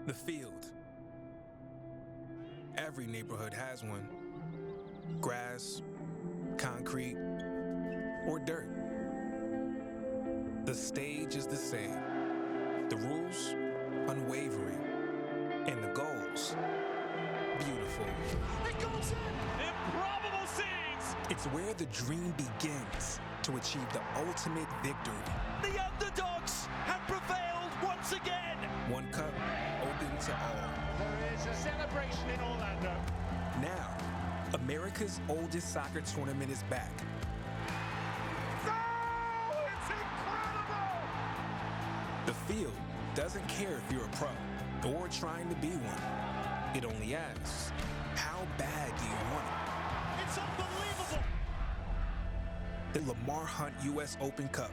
The field. Every neighborhood has one. Grass, concrete, or dirt. The stage is the same. The rules, unwavering. And the goals, beautiful. It goes in! Improbable scenes! It's where the dream begins to achieve the ultimate victory. The underdogs have prevailed once again! One cup, open to all. There is a celebration in Orlando. Now, America's oldest soccer tournament is back. Oh, it's incredible! The field doesn't care if you're a pro or trying to be one. It only asks, how bad do you want it? It's unbelievable! The Lamar Hunt U.S. Open Cup.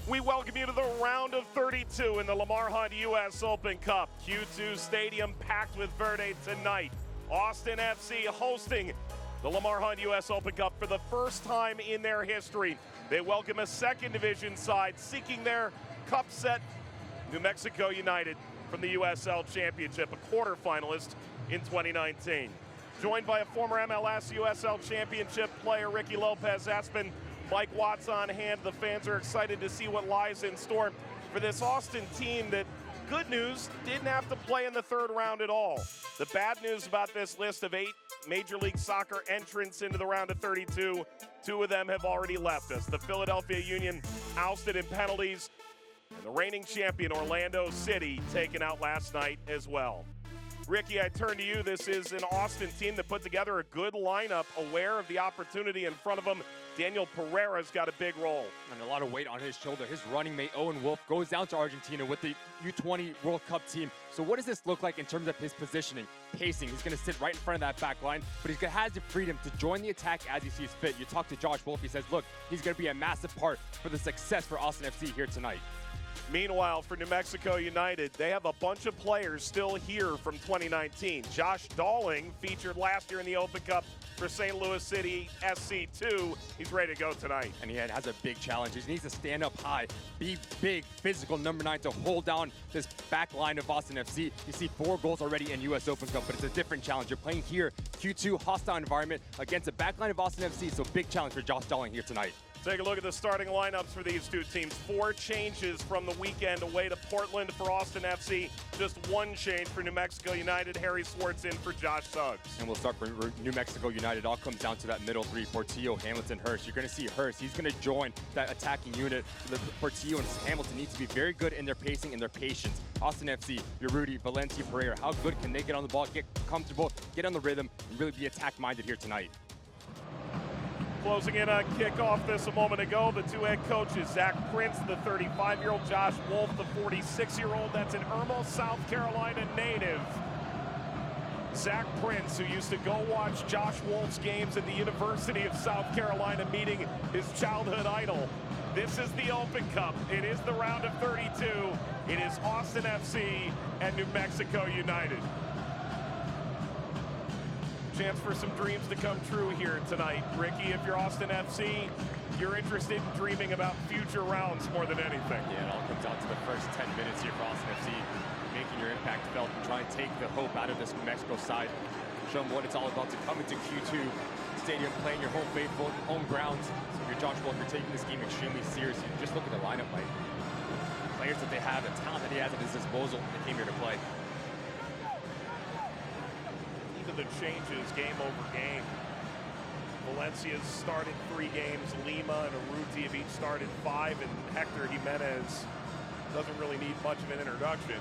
We welcome you to the round of 32 in the Lamar Hunt U.S. Open Cup. Q2 Stadium packed with Verde tonight. Austin FC hosting the Lamar Hunt U.S. Open Cup for the first time in their history. They welcome a second division side seeking their cup set, New Mexico United, from the USL Championship, a quarterfinalist in 2019. Joined by a former MLS USL Championship player, Ricky Lopez Espin, Mike Watts on hand. The fans are excited to see what lies in store for this Austin team that, good news, didn't have to play in the third round at all. The bad news about this list of 8 Major League Soccer entrants into the round of 32, 2 of them have already left us. The Philadelphia Union ousted in penalties, and the reigning champion Orlando City taken out last night as well. Ricky, I turn to you. This is an Austin team that put together a good lineup, aware of the opportunity in front of them. Daniel Pereira's got a big role. And a lot of weight on his shoulder. His running mate, Owen Wolf, goes down to Argentina with the U20 World Cup team. So what does this look like in terms of his positioning? Pacing. He's going to sit right in front of that back line, but he has the freedom to join the attack as he sees fit. You talk to Josh Wolf, he says, look, he's going to be a massive part for the success for Austin FC here tonight. Meanwhile, for New Mexico United, they have a bunch of players still here from 2019. Josh Dalling, featured last year in the Open Cup for St. Louis City SC2. He's ready to go tonight. And he has a big challenge. He needs to stand up high, be big, physical number 9 to hold down this back line of Austin FC. You see 4 goals already in U.S. Open Cup, but it's a different challenge. You're playing here, Q2, hostile environment against the back line of Austin FC, so big challenge for Josh Dalling here tonight. Take a look at the starting lineups for these two teams. 4 changes from the weekend away to Portland for Austin FC. Just 1 change for New Mexico United. Harry Swartz in for Josh Suggs. And we'll start for New Mexico United. It all comes down to that middle 3, Portillo, Hamilton, Hurst. You're going to see Hurst. He's going to join that attacking unit. The Portillo and Hamilton need to be very good in their pacing and their patience. Austin FC, Urruti, Valencia, Pereira. How good can they get on the ball, get comfortable, get on the rhythm, and really be attack-minded here tonight? Closing in on kickoff this a moment ago, the 2 head coaches, Zach Prince, the 35-year-old, Josh Wolf, the 46-year-old. That's an Irmo, South Carolina native. Zach Prince, who used to go watch Josh Wolf's games at the University of South Carolina, meeting his childhood idol. This is the Open Cup. It is the round of 32. It is Austin FC and New Mexico United. Chance for some dreams to come true here tonight. Ricky, if you're Austin FC, you're interested in dreaming about future rounds more than anything. Yeah, it all comes down to the first 10 minutes here for Austin FC, making your impact felt and trying to take the hope out of this New Mexico side. Show them what it's all about to come into Q2 Stadium, playing your home faithful, home grounds. So if you're Josh Wolf, you're taking this game extremely seriously. Just look at the lineup, Mike. The players that they have, the talent that he has at his disposal, they came here to play. The changes game over game. Valencia's started 3 games. Lima and Urruti have each started 5, and Hector Jimenez doesn't really need much of an introduction,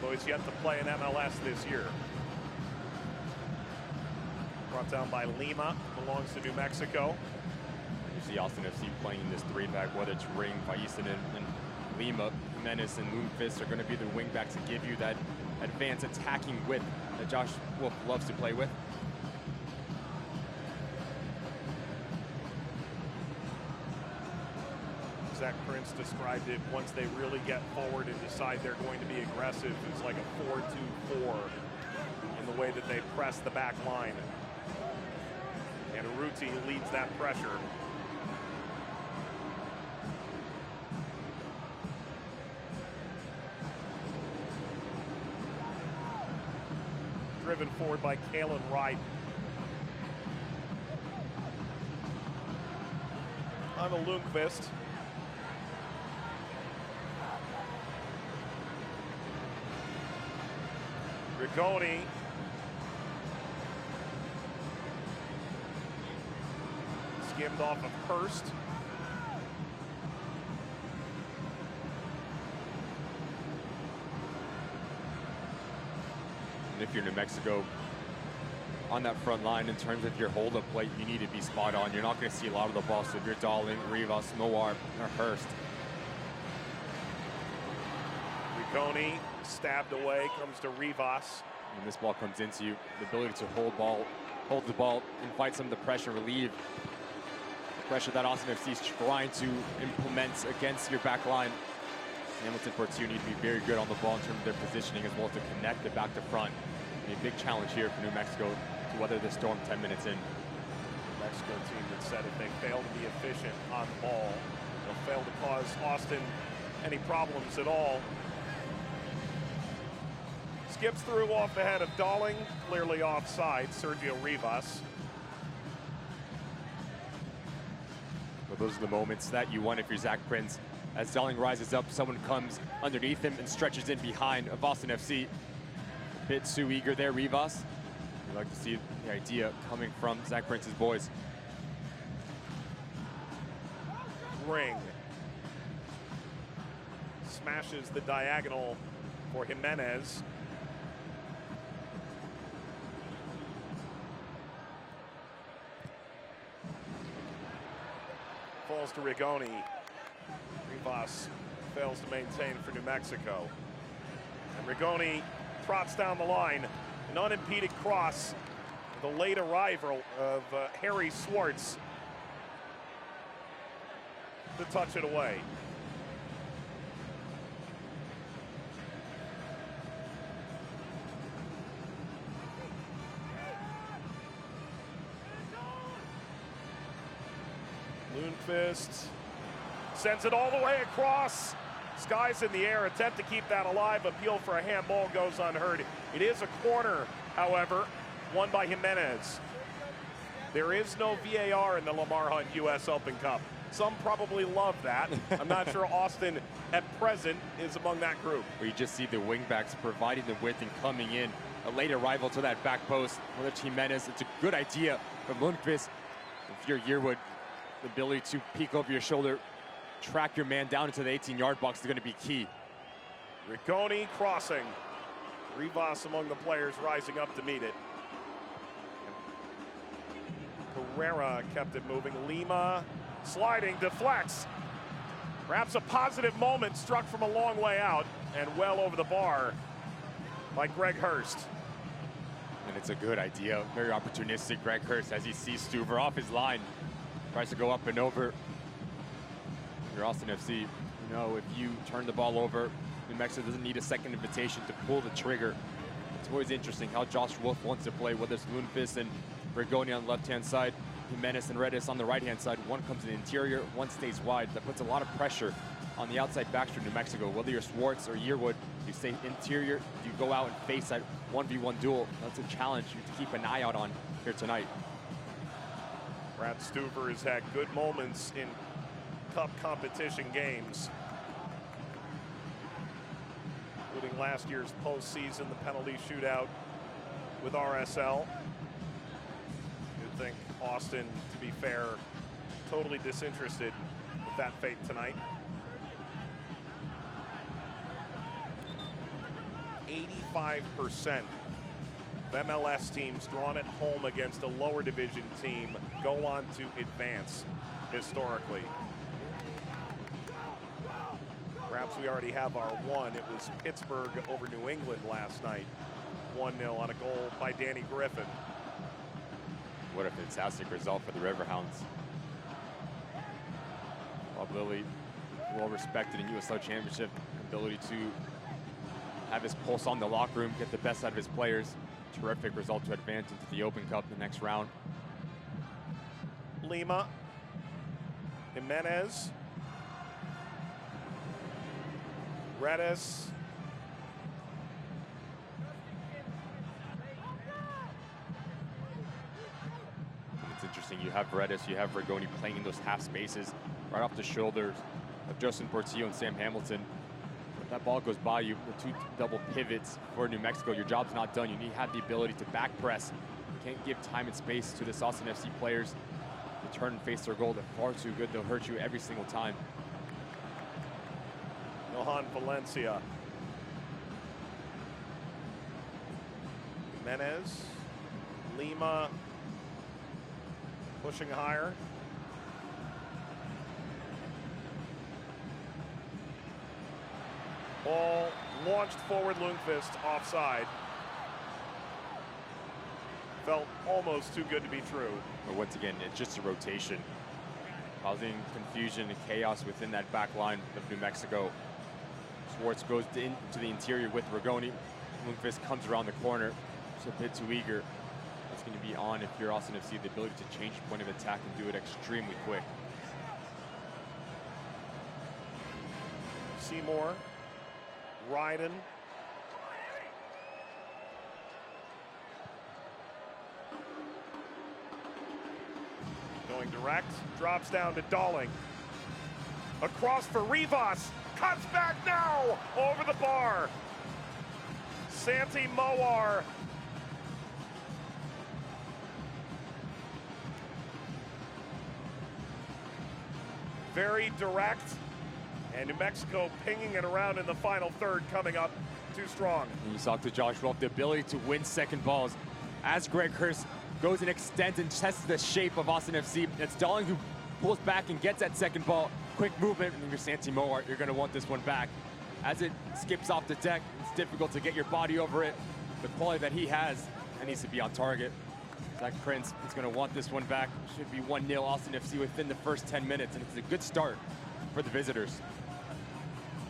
though he's yet to play in MLS this year. Brought down by Lima, belongs to New Mexico. You see Austin FC playing this 3-back, whether it's Ring, Faisal, and Lima. Jimenez and Moonfist are going to be the wingbacks to give you that advanced attacking width that Josh Wolf loves to play with. Zach Prince described it, once they really get forward and decide they're going to be aggressive, it's like a 4-2-4 in the way that they press the back line. And Urruti leads that pressure. driven forward by Kalen Wright. On the Lundqvist. Rigoni. Skimmed off of Hurst. And if you're New Mexico, on that front line, in terms of your hold-up play, you need to be spot on. You're not going to see a lot of the ball, so if you're Darling, Rivas, Moar, or Hurst. Rigoni stabbed away, comes to Rivas. When this ball comes into you, the ability to hold the ball, and fight some of the pressure, relieve the pressure that Austin FC is trying to implement against your back line. Hamilton Portillo need to be very good on the ball in terms of their positioning, as well as to connect it back to front. A big challenge here for New Mexico to weather the storm 10 minutes in. New Mexico team that said if they fail to be efficient on the ball, they'll fail to cause Austin any problems at all. Skips through off the head of Darling, clearly offside, Sergio Rivas. Well, those are the moments that you want if you're Zach Prince. As Darling rises up, someone comes underneath him and stretches in behind of Austin FC. A bit too eager there, Rivas. You'd like to see the idea coming from Zach Prince's boys. Ring. Smashes the diagonal for Jimenez. Falls to Rigoni. Rivas fails to maintain for New Mexico. And Rigoni trots down the line. An unimpeded cross. The late arrival of Harry Swartz to touch it away. Lundqvist sends it all the way across. Skies in the air, attempt to keep that alive. Appeal for a handball goes unheard. It is a corner, however, won by Jimenez. There is no VAR in the Lamar Hunt U.S. Open Cup. Some probably love that. I'm not sure Austin at present is among that group. Where you just see the wingbacks providing the width and coming in. A late arrival to that back post. Whether it's Jimenez, it's a good idea from Lundqvist. If you're Yearwood, the ability to peek over your shoulder, track your man down into the 18-yard box is going to be key. Rigoni crossing. Rivas among the players rising up to meet it. Pereira kept it moving. Lima sliding, deflects. Perhaps a positive moment, struck from a long way out and well over the bar by Greg Hurst. And it's a good idea. Very opportunistic, Greg Hurst, as he sees Stuver off his line. Tries to go up and over. You're Austin FC. You know, if you turn the ball over, New Mexico doesn't need a second invitation to pull the trigger. It's always interesting how Josh Wolf wants to play, whether it's Lundqvist and Rigoni on the left-hand side, Jimenez and Redis on the right-hand side. One comes in the interior, one stays wide. That puts a lot of pressure on the outside backs for New Mexico. Whether you're Swartz or Yearwood, you stay interior, you go out and face that 1v1 duel. That's a challenge you have to keep an eye out on here tonight. Brad Stuver has had good moments in Cup competition games, including last year's postseason, the penalty shootout with RSL. You'd think Austin, to be fair, totally disinterested with that fate tonight. 85% of MLS teams drawn at home against a lower division team go on to advance historically. Perhaps we already have our one. It was Pittsburgh over New England last night. 1-0 on a goal by Danny Griffin. What a fantastic result for the Riverhounds. Bob Lilly, well respected in USL Championship, ability to have his pulse on the locker room, get the best out of his players. Terrific result to advance into the Open Cup the next round. Lima, Jimenez, Redis, You have Redis, you have Rigoni playing in those half spaces right off the shoulders of Justin Portillo and Sam Hamilton. If that ball goes by you, the two double pivots for New Mexico, your job's not done. You need to have the ability to back press. You can't give time and space to this Austin FC players to turn and face their goal. They're far too good. They'll hurt you every single time. Johan Valencia. Jimenez. Lima pushing higher. Ball launched forward, Lundqvist offside. Felt almost too good to be true. But once again, it's just a rotation, causing confusion and chaos within that back line of New Mexico. Schwartz goes into the interior with Rigoni. Lundqvist comes around the corner, just a bit too eager. That's going to be on if you're Austin FC, the ability to change point of attack and do it extremely quick. Seymour, Ryden. Going direct, drops down to Dalling. Across for Rivas, cuts back now, over the bar. Santi Moar. Very direct, and New Mexico pinging it around in the final third coming up too strong. And you saw to Josh Wolf the ability to win second balls. As Greg Hurst goes and extends and tests the shape of Austin FC, it's Dalling who pulls back and gets that second ball. Quick movement, and you're Santi Moar, you're gonna want this one back. As it skips off the deck, it's difficult to get your body over it. The quality that he has, that needs to be on target. Zach Prince is going to want this one back. Should be 1-0 Austin FC within the first 10 minutes, and it's a good start for the visitors.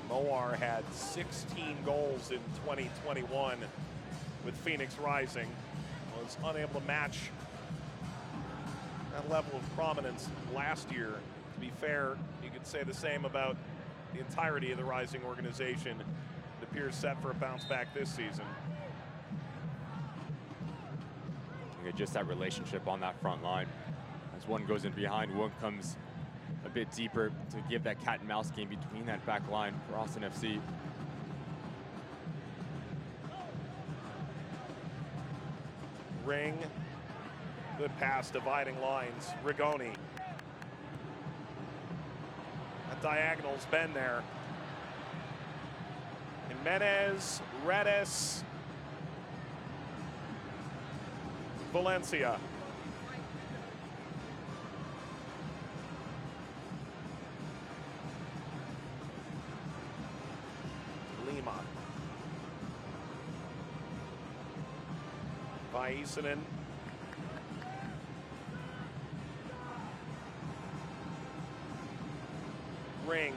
Moar had 16 goals in 2021 with Phoenix Rising. Was unable to match that level of prominence last year. To be fair, you could say the same about the entirety of the Rising organization. It appears set for a bounce back this season. Just that relationship on that front line. As one goes in behind, one comes a bit deeper to give that cat and mouse game between that back line for Austin FC. Ring, good pass, dividing lines. Rigoni. That diagonal's been there. Jimenez, Redis, Valencia. Lima. Vaisinen. Ring.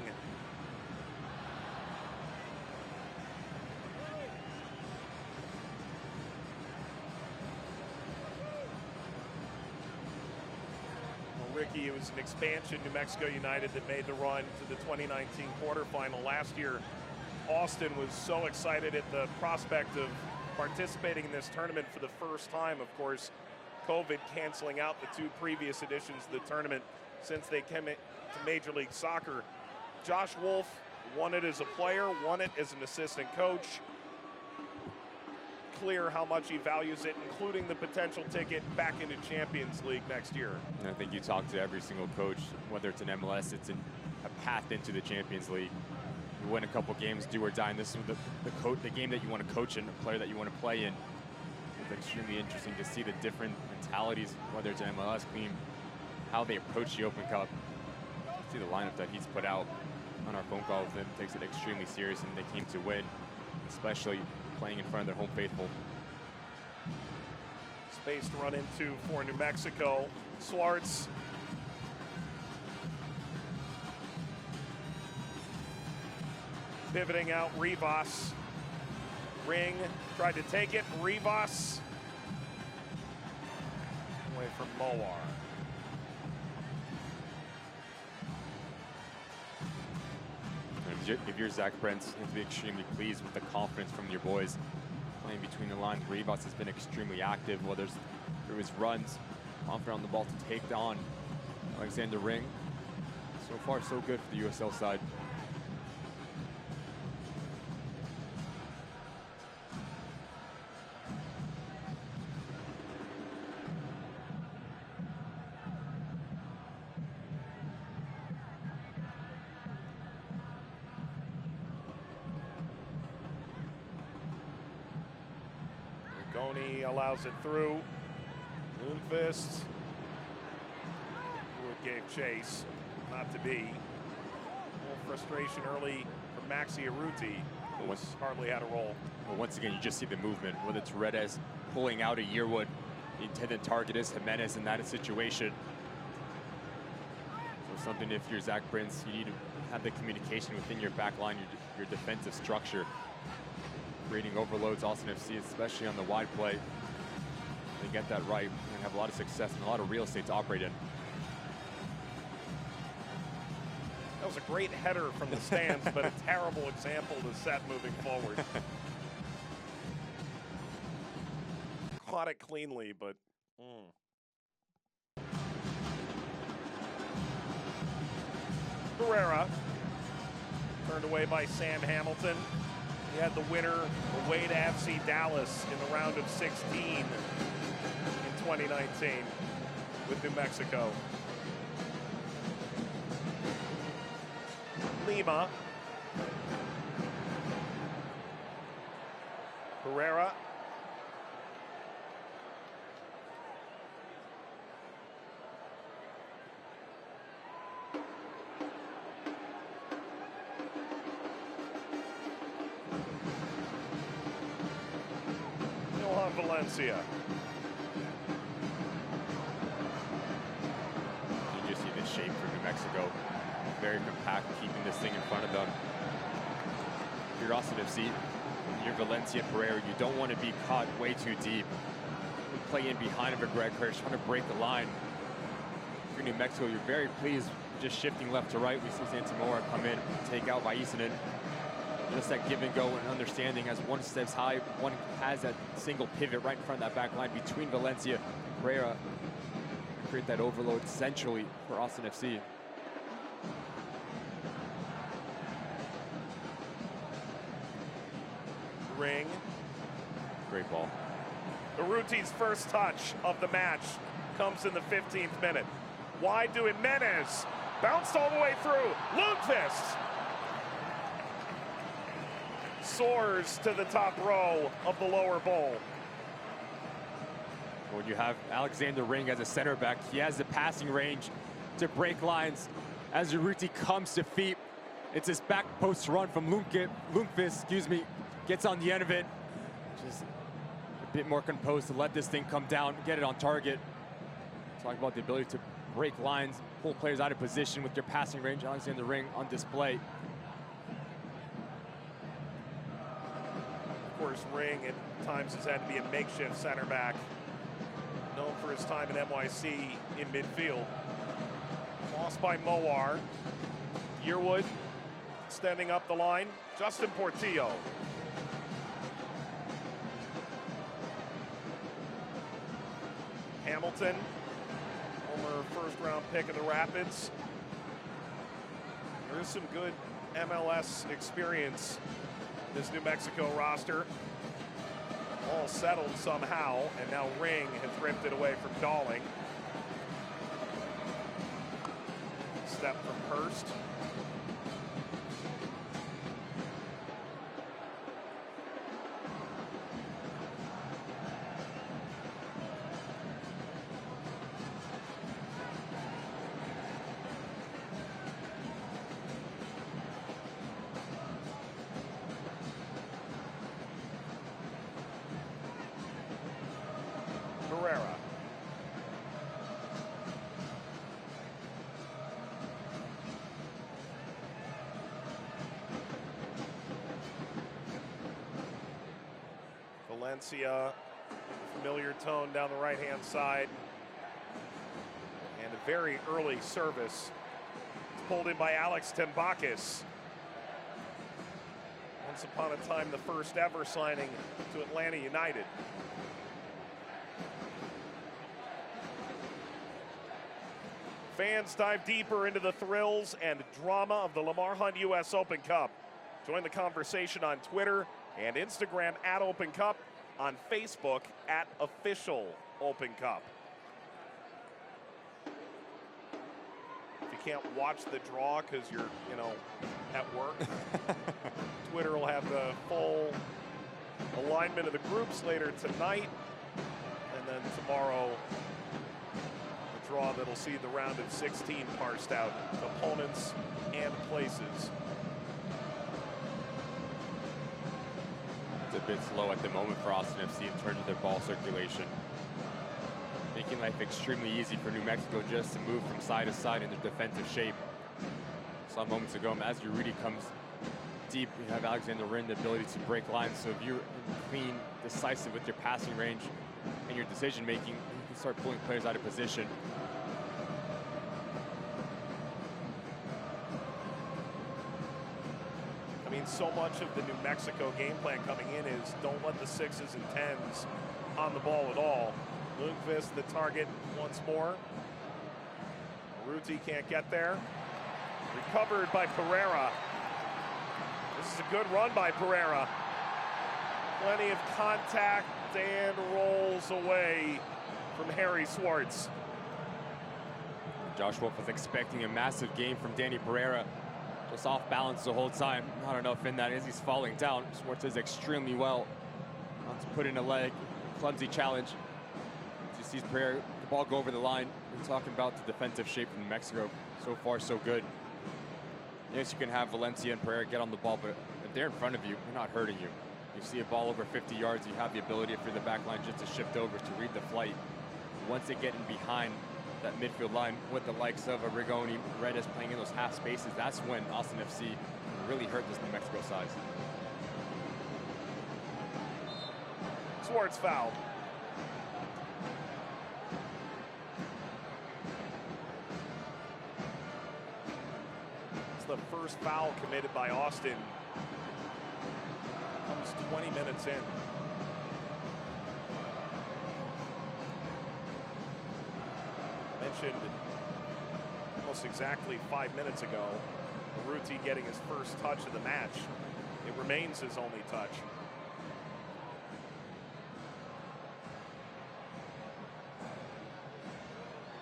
Ricky, it was an expansion, New Mexico United, that made the run to the 2019 quarterfinal. Last year, Austin was so excited at the prospect of participating in this tournament for the first time. Of course, COVID canceling out the two previous editions of the tournament since they came to Major League Soccer. Josh Wolf won it as a player, won it as an assistant coach. Clear how much he values it, including the potential ticket back into Champions League next year. And I think you talk to every single coach, whether it's an MLS, it's a path into the Champions League. You win a couple games, do or die, and this is the game that you want to coach in, a player that you want to play in. It's extremely interesting to see the different mentalities, whether it's an MLS team, how they approach the Open Cup. See the lineup that he's put out on our phone call with him, takes it extremely serious, and they came to win, especially playing in front of their home faithful. Space to run into for New Mexico. Swartz. Pivoting out Rivas. Ring tried to take it. Rivas away from Moar. If you're Zach Prince, you have to be extremely pleased with the confidence from your boys. Playing between the lines, Rivas has been extremely active, whether it's through his runs, confident on the ball to take on Alexander Ring. So far, so good for the USL side. Goni allows it through. Lundqvist, who gave chase, not to be. A little frustration early from Maxi Arruti, who hardly had a role. Well, once again, you just see the movement, whether it's Redes pulling out a Yearwood. The intended target is Jimenez in that situation. So something, if you're Zach Prince, you need to have the communication within your back line, your defensive structure. Creating overloads, Austin FC, especially on the wide play. They get that right and have a lot of success and a lot of real estate to operate in. That was a great header from the stands, but a terrible example to set moving forward. Caught it cleanly, but Pereira, turned away by Sam Hamilton. He had the winner away to FC Dallas in the round of 16 in 2019 with New Mexico. Lima. Pereira. Valencia. You just see the shape for New Mexico. Very compact, keeping this thing in front of them. If you're Austin FC, you're Valencia Pereira, you don't want to be caught way too deep. You play in behind of a Greg Hirsch, trying to break the line. If you're New Mexico, you're very pleased just shifting left to right. We see Santamora come in, take out Vaisinen. Just that give and go and understanding as one steps high, one has that single pivot right in front of that back line between Valencia and Pereira. Create that overload centrally for Austin FC. Ring. Great ball. Urruti's first touch of the match comes in the 15th minute. Wide to Jimenez. Bounced all the way through. Lundqvist soars to the top row of the lower bowl. When you have Alexander Ring as a center back, he has the passing range to break lines. As Urruti comes to feet, it's his back post run from Lundqvist, gets on the end of it. Just a bit more composed to let this thing come down, get it on target. Talk about the ability to break lines, pull players out of position with your passing range. Alexander Ring on display. Of course, Ring at times has had to be a makeshift center back, known for his time in NYC in midfield. Lost by Moar. Yearwood standing up the line. Justin Portillo. Hamilton, former first-round pick of the Rapids. There is some good MLS experience in this New Mexico roster. All settled somehow, and now Ring has ripped it away from Dawling. Step from Hurst. Pereira. Valencia, familiar tone down the right-hand side. And a very early service. It's pulled in by Alex Tembakis. Once upon a time, the first ever signing to Atlanta United. Fans dive deeper into the thrills and drama of the Lamar Hunt U.S. Open Cup. Join the conversation on Twitter and Instagram at Open Cup, on Facebook at Official Open Cup. If you can't watch the draw because you're, at work, Twitter will have the full alignment of the groups later tonight, and then tomorrow the draw that'll see the round of 16 parsed out, opponents and places. It's a bit slow at the moment for Austin FC in terms of their ball circulation, making life extremely easy for New Mexico just to move from side to side in their defensive shape. Saw moments ago, as Urruti comes deep, you have Alexander Rin, the ability to break lines. So if you're clean, decisive with your passing range and your decision making, you can start pulling players out of position. I mean, so much of the New Mexico game plan coming in is don't let the 6s and 10s on the ball at all. Lundqvist the target once more. Urruti can't get there. Recovered by Pereira. This is a good run by Pereira. Plenty of contact and rolls away from Harry Swartz. Josh Wolf was expecting a massive game from Danny Pereira. Just off balance the whole time. Not enough in that as he's falling down. Swartz does extremely well. Not to put in a leg. Clumsy challenge. Just sees Pereira, the ball go over the line. We're talking about the defensive shape from New Mexico. So far, so good. Yes, you can have Valencia and Pereira get on the ball, but if they're in front of you, they're not hurting you. You see a ball over 50 yards, you have the ability for the back line just to shift over to read the flight. Once they get in behind that midfield line with the likes of a Rigoni, Redis playing in those half spaces, that's when Austin FC can really hurt this New Mexico side. Swartz foul. It's the first foul committed by Austin. Comes 20 minutes in. Mentioned almost exactly 5 minutes ago, Urruti getting his first touch of the match. It remains his only touch.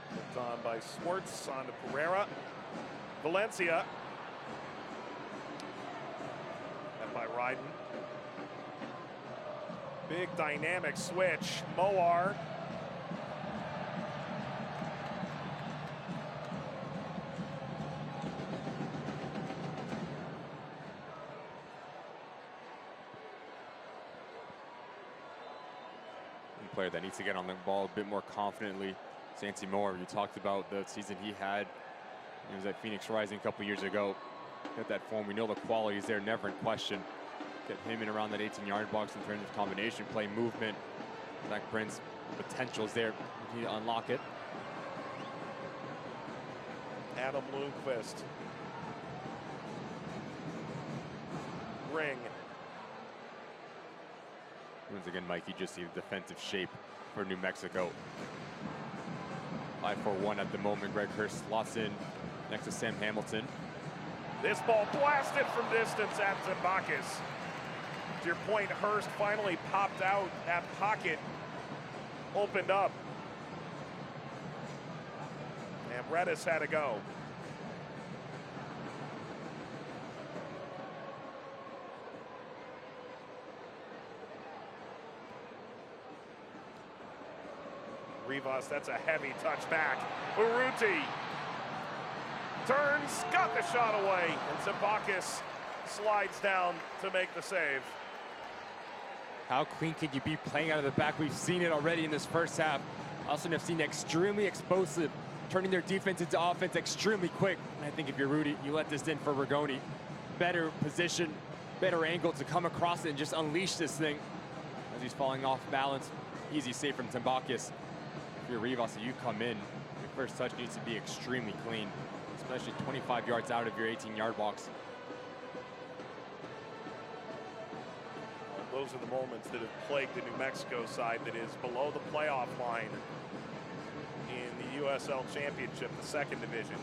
Hooked on by Swartz, on to Pereira. Valencia. And by Ryden. Big dynamic switch. Moar. Player that needs to get on the ball a bit more confidently. Santi Moore, you talked about the season he had. He was at Phoenix Rising a couple years ago. Got that form. We know the quality is there, never in question. Get him in around that 18-yard box in terms of combination play, movement. Zach Prince, potential's there. He unlock it. Adam Lundqvist. Ring. Once again, Mike, you just see the defensive shape for New Mexico. 5-4-1 at the moment. Greg Hurst slots in next to Sam Hamilton. This ball blasted from distance at Zimbakis. To your point, Hurst finally popped out. That pocket opened up. And Redis had to go. Rivas, that's a heavy touch back. Urruti turns, got the shot away, and Zimbakis slides down to make the save. How clean can you be playing out of the back? We've seen it already in this first half. Austin have seen extremely explosive, turning their defense into offense extremely quick. And I think if you're Rudy, you let this in for Rigoni. Better position, better angle to come across it and just unleash this thing as he's falling off balance. Easy save from Zimbakis. If you're Rivas, you come in, your first touch needs to be extremely clean, especially 25 yards out of your 18-yard box. Well, those are the moments that have plagued the New Mexico side that is below the playoff line in the USL Championship, the second division.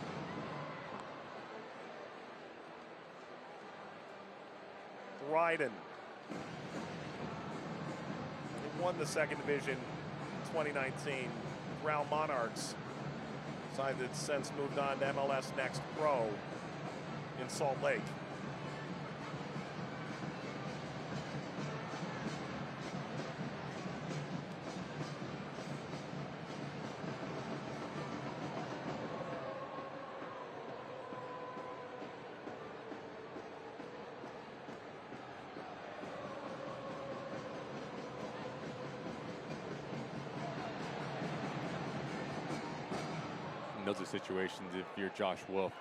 Ryden. They won the second division in 2019. Real Monarchs, side that's since moved on to MLS Next Pro in Salt Lake. In those situations, if you're Josh Wolf,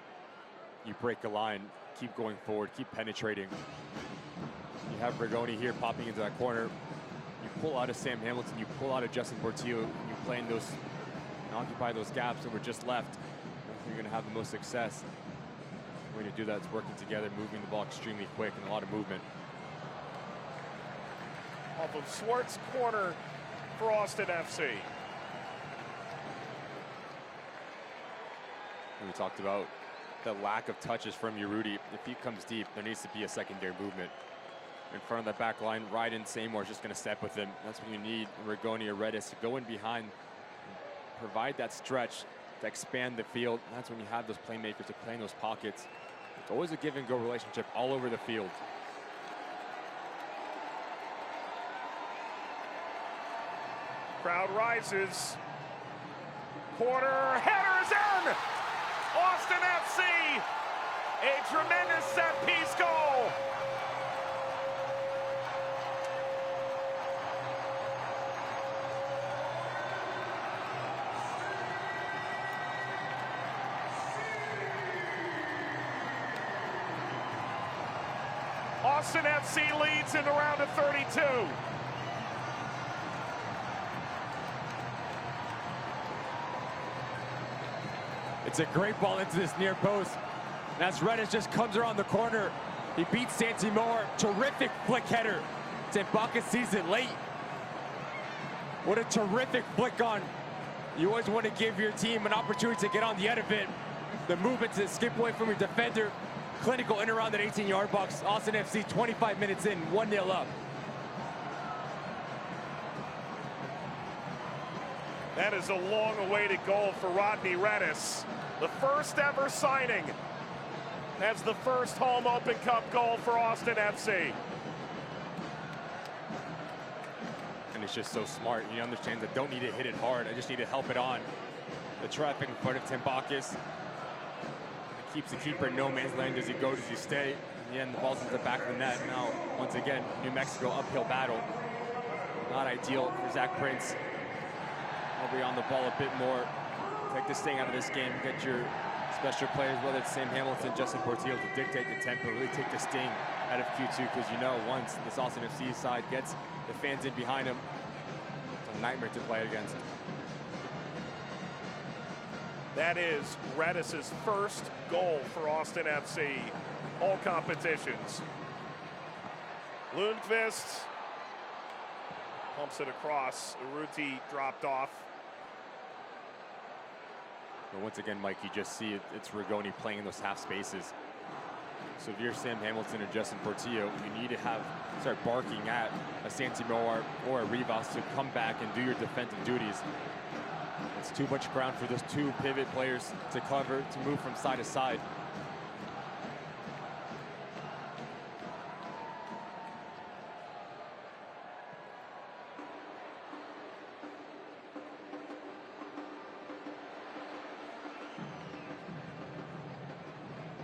you break a line, keep going forward, keep penetrating. You have Rigoni here popping into that corner. You pull out of Sam Hamilton, you pull out of Justin Portillo, and you play in those and occupy those gaps that were just left. You're going to have the most success. When you do that, it's working together, moving the ball extremely quick, and a lot of movement. Off of Swartz corner for Austin FC. We talked about the lack of touches from Urruti. If he comes deep, there needs to be a secondary movement. In front of the back line, Ryden Seymour is just going to step with him. That's when you need Rigoni or Redis to go in behind, provide that stretch to expand the field. That's when you have those playmakers to play in those pockets. It's always a give and go relationship all over the field. Crowd rises. Corner headers in! Austin FC, a tremendous set-piece goal. Austin FC leads in the round of 32. It's a great ball into this near post. And as Redis just comes around the corner, he beats Santi Moore. Terrific flick header. Ibaka sees it late. What a terrific flick on. You always want to give your team an opportunity to get on the end of it. The movement to skip away from your defender. Clinical in around that 18-yard box. Austin FC 25 minutes in, 1-0 up. That is a long-awaited goal for Rodney Redis. The first ever signing. That's the first home Open Cup goal for Austin FC. And it's just so smart. He understands I don't need to hit it hard. I just need to help it on. The traffic in front of Tim Bacchus. Keeps the keeper in no man's land. Does he go? Does he stay? In the end, the ball's in the back of the net. Now, once again, New Mexico uphill battle. Not ideal for Zach Prince. I'll be on the ball a bit more. Take this thing out of this game. Get your special players, whether it's Sam Hamilton, Justin Portillo, to dictate the tempo, really take the sting out of Q2, because you know once this Austin FC side gets the fans in behind him, it's a nightmare to play against. That is Redis' first goal for Austin FC, all competitions. Lundqvist pumps it across. Urruti dropped off. But once again, Mike, you just see it's Rigoni playing in those half spaces. So if you're Sam Hamilton or Justin Portillo, you need to start barking at a Santi Moar or a Rivas to come back and do your defensive duties. It's too much ground for those two pivot players to cover, to move from side to side.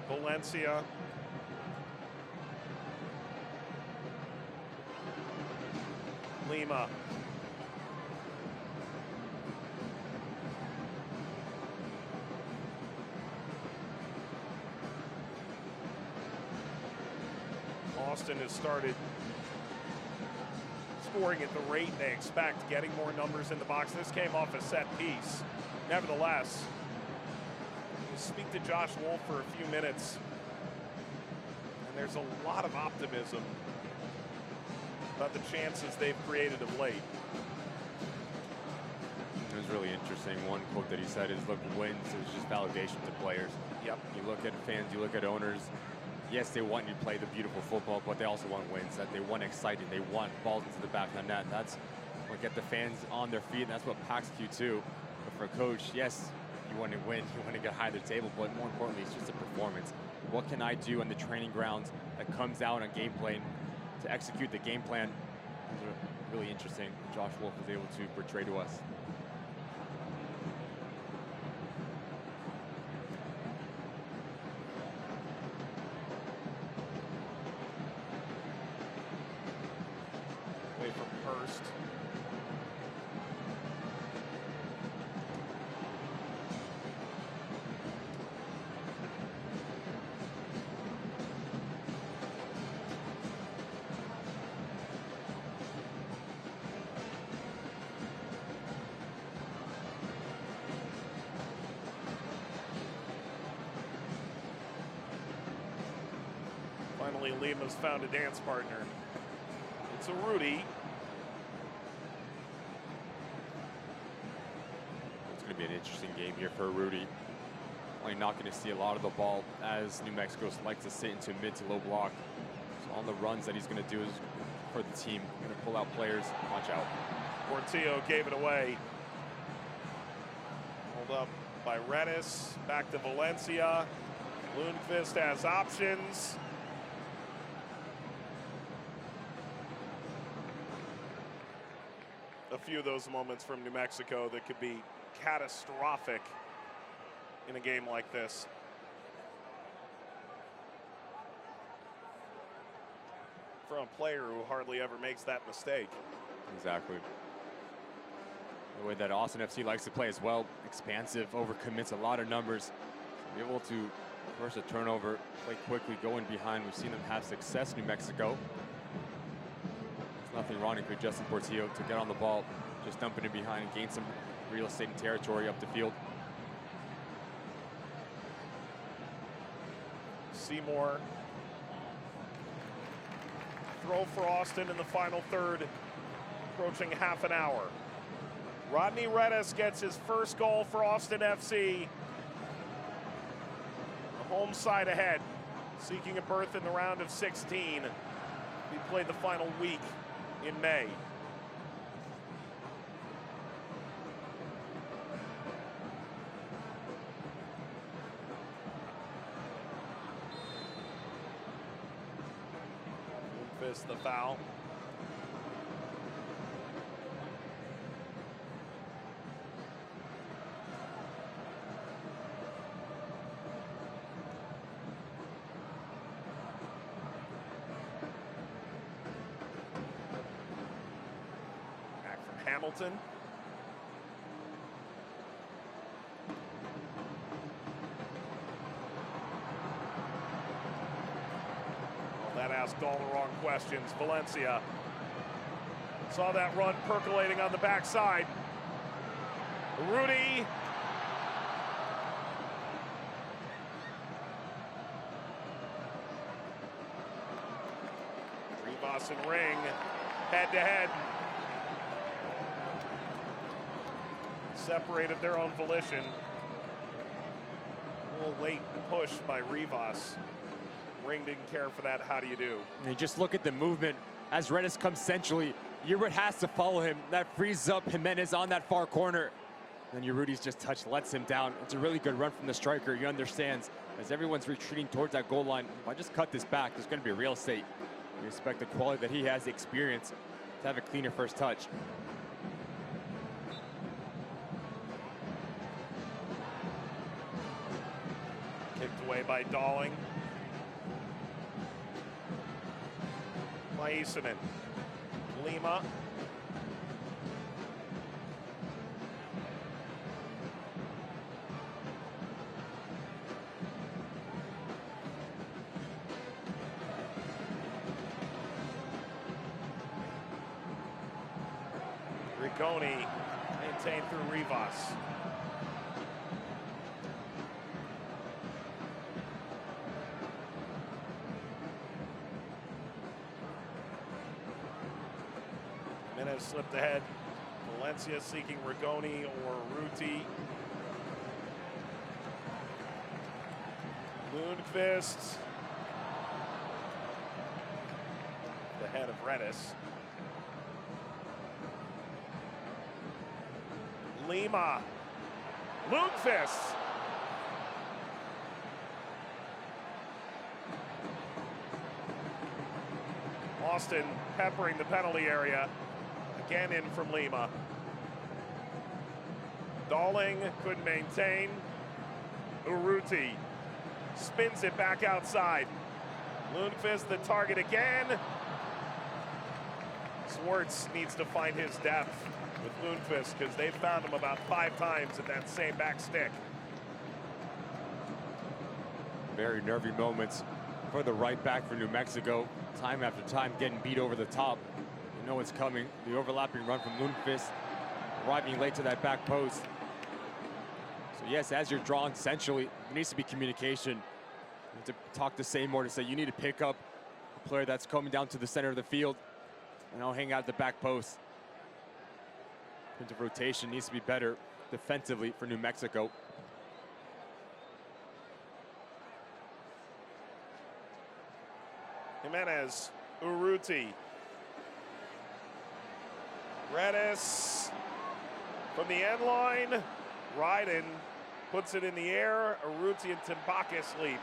Valencia. Lima. Austin has started scoring at the rate they expect, getting more numbers in the box. This came off a set piece. Nevertheless, we'll speak to Josh Wolf for a few minutes, and there's a lot of optimism about the chances they've created of late. was really interesting. One quote that he said is, look, wins is just validation to players. Yep. You look at fans, you look at owners. Yes, they want you to play the beautiful football, but they also want wins. That they want exciting. They want balls into the back of the net. That's what get the fans on their feet, and that's what packs Q2. But for a coach, yes, you want to win, you want to get high to the table, but more importantly, it's just a performance. What can I do on the training grounds that comes out on gameplay to execute the game plan? Those are really interesting. Josh Wolf was able to portray to us. Away from Hurst. Finally, Lima's found a dance partner. It's a Rudy. It's going to be an interesting game here for Rudy. Only not going to see a lot of the ball as New Mexico likes to sit into mid to low block. So on the runs that he's going to do is for the team. Going to pull out players. Watch out. Portillo gave it away. Hold up by Redis. Back to Valencia. Lundqvist has options. A few of those moments from New Mexico that could be catastrophic in a game like this. From a player who hardly ever makes that mistake. Exactly. The way that Austin FC likes to play as well. Expansive, overcommits a lot of numbers. Be able to force a turnover, play quickly, go in behind. We've seen them have success in New Mexico. There's nothing wrong for Justin Portillo to get on the ball, just dump it in behind and gain some real estate and territory up the field. Seymour. Throw for Austin in the final third, approaching half an hour. Rodney Redis gets his first goal for Austin FC. The home side ahead, seeking a berth in the round of 16. We played the final week in May. Lundqvist the foul. Hamilton. Well, that asked all the wrong questions. Valencia saw that run percolating on the backside. Rudy. Rivas and Ring head to head. Separated their own volition. A little late push by Rivas. Ring didn't care for that. How do you do? And you just look at the movement as Redis comes centrally. Urut has to follow him. That frees up Jimenez on that far corner. Then Uruti's just touch lets him down. It's a really good run from the striker. He understands as everyone's retreating towards that goal line. If I just cut this back, there's going to be real estate. You expect the quality that he has, the experience, to have a cleaner first touch. Kicked away by Dalling. Maisonen. Lima. Rigoni maintained through Rivas. Jimenez slipped ahead Valencia seeking Rigoni or Ruti. Lundqvist. The head of Redis. Lima. Lundqvist. Austin peppering the penalty area. Again in from Lima. Darling couldn't maintain. Urruti spins it back outside. Lundqvist the target again. Swartz needs to find his depth with Lundqvist because they've found him about 5 times at that same back stick. Very nervy moments for the right back for New Mexico. Time after time getting beat over the top. You know it's coming. The overlapping run from Lundqvist, arriving late to that back post. So yes, as you're drawn centrally, there needs to be communication. You need to talk to Seymour to say you need to pick up a player that's coming down to the center of the field and I'll hang out at the back post. In terms of rotation, needs to be better defensively for New Mexico. Jimenez, Urruti. Redis from the end line. Ryden puts it in the air. Urruti and Timbakis leap.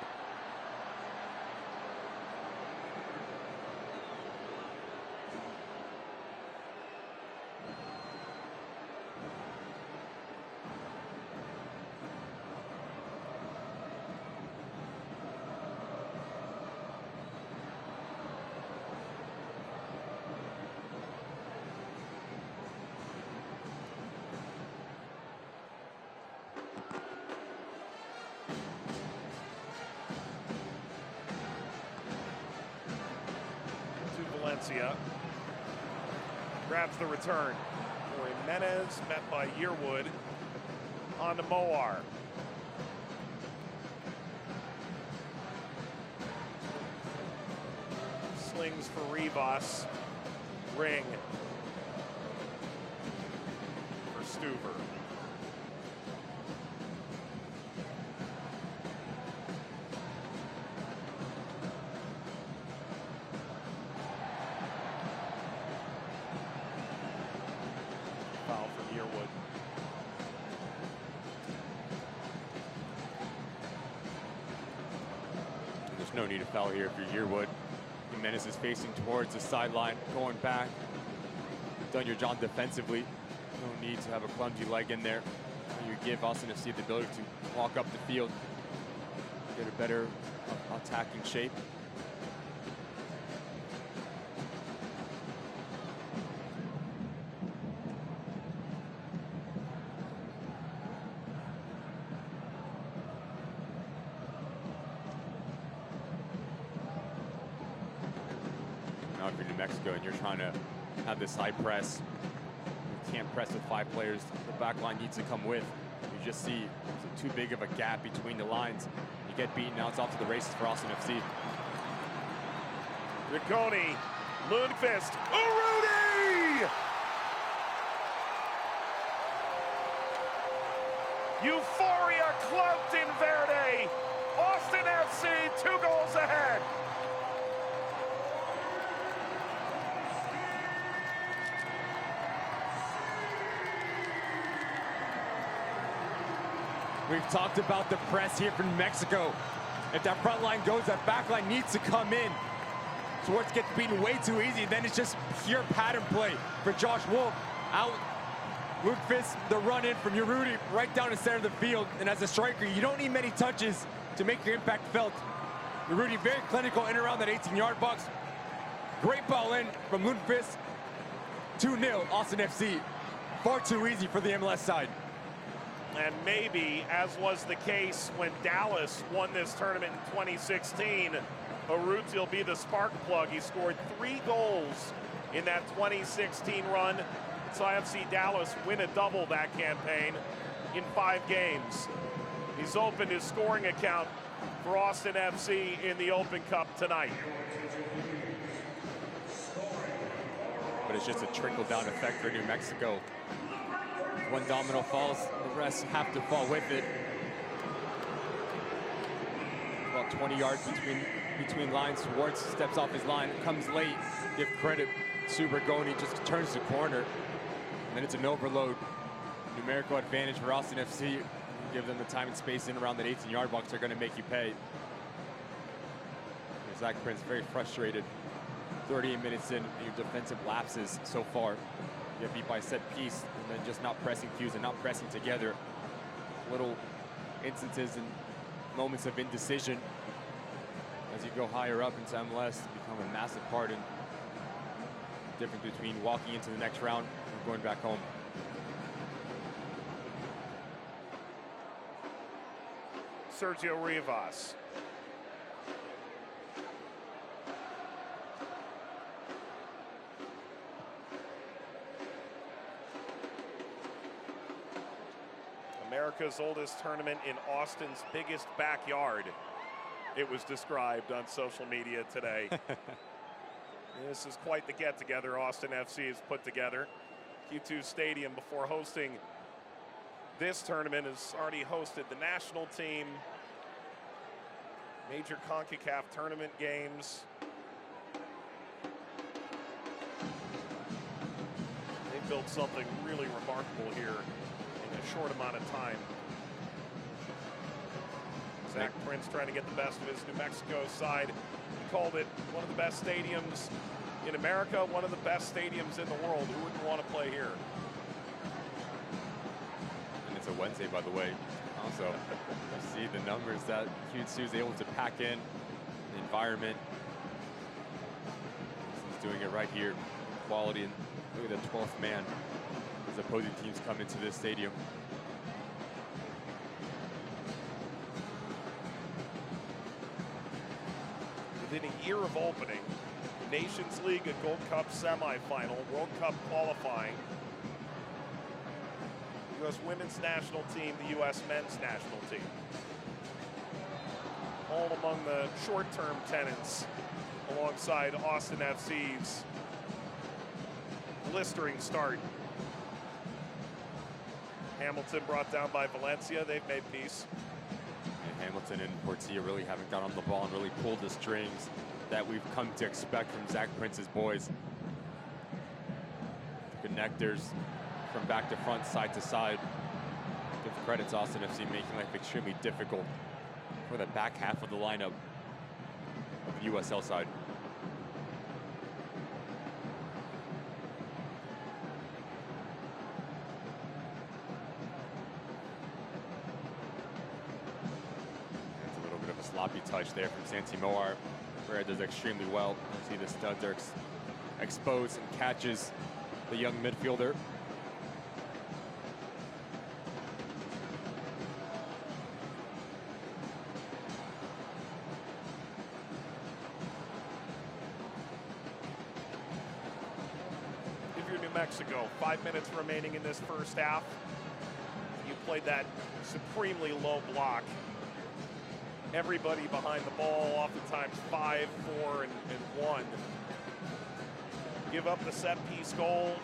Valencia grabs the return. Jimenez met by Yearwood on to Moar. Slings for Rivas. Ring for Stuver. Foul from Yearwood. There's no need to foul here for Yearwood. Jimenez is facing towards the sideline, going back. You've done your job defensively. No need to have a clumsy leg in there. You give Austin FC the ability to walk up the field, get a better attacking shape. Now if you're New Mexico and you're trying to have this high press, you can't press with 5 players. The back line needs to come with. You just see too big of a gap between the lines. You get beaten. Now it's off to the races for Austin FC. Ricconi, Lundqvist, Urruti! Euphoria cloaked in Verde. Austin FC 2 goals ahead. We've talked about the press here from Mexico. If that front line goes, that back line needs to come in. Swartz gets beaten way too easy. Then it's just pure pattern play for Josh Wolf. Out, Lundqvist, the run in from Urruti right down the center of the field. And as a striker, you don't need many touches to make your impact felt. Urruti very clinical in around that 18-yard box. Great ball in from Lundqvist. 2-0 Austin FC. Far too easy for the MLS side. And maybe, as was the case when Dallas won this tournament in 2016, Urruti will be the spark plug. He scored 3 goals in that 2016 run. So FC Dallas win a double that campaign in 5 games. He's opened his scoring account for Austin FC in the Open Cup tonight. but it's just a trickle-down effect for New Mexico. One domino falls, the rest have to fall with it. About 20 yards between lines. Schwartz steps off his line, comes late. Give credit, Subergoni just turns the corner, and then it's an overload. Numerical advantage for Austin FC. Give them the time and space in around that 18-yard box. They're going to make you pay. Zach Prince very frustrated. 38 minutes in, your defensive lapses so far. You get beat by set piece, and then just not pressing cues and not pressing together. Little instances and moments of indecision as you go higher up into MLS, become a massive part in the difference between walking into the next round and going back home. Sergio Rivas. America's oldest tournament in Austin's biggest backyard. It was described on social media today. This is quite the get-together Austin FC has put together. Q2 Stadium, before hosting this tournament, has already hosted the national team, major CONCACAF tournament games. They built something really remarkable here in a short amount of time. Zach Prince trying to get the best of his New Mexico side. He called it one of the best stadiums in America, one of the best stadiums in the world. Who wouldn't want to play here? And it's a Wednesday, by the way. Also, you see the numbers that Q2 is able to pack in, the environment. He's doing it right here. Quality, and look at the 12th man as opposing teams come into this stadium. Within a year of opening, Nations League, a Gold Cup semifinal, World Cup qualifying, U.S. women's national team, the U.S. men's national team. All among the short-term tenants alongside Austin FC's blistering start. Hamilton brought down by Valencia. They've made peace. And Hamilton and Portilla really haven't got on the ball and really pulled the strings that we've come to expect from Zach Prince's boys. The connectors from back to front, side to side. Give credit to Austin FC making life extremely difficult for the back half of the lineup of the USL side. It's a little bit of a sloppy touch there from Santi Moar, where it does extremely well. You see the studs are exposed and catches the young midfielder. Mexico, 5 minutes remaining in this first half. You played that supremely low block. Everybody behind the ball, oftentimes 5, 4, and 1. Give up the set piece goal.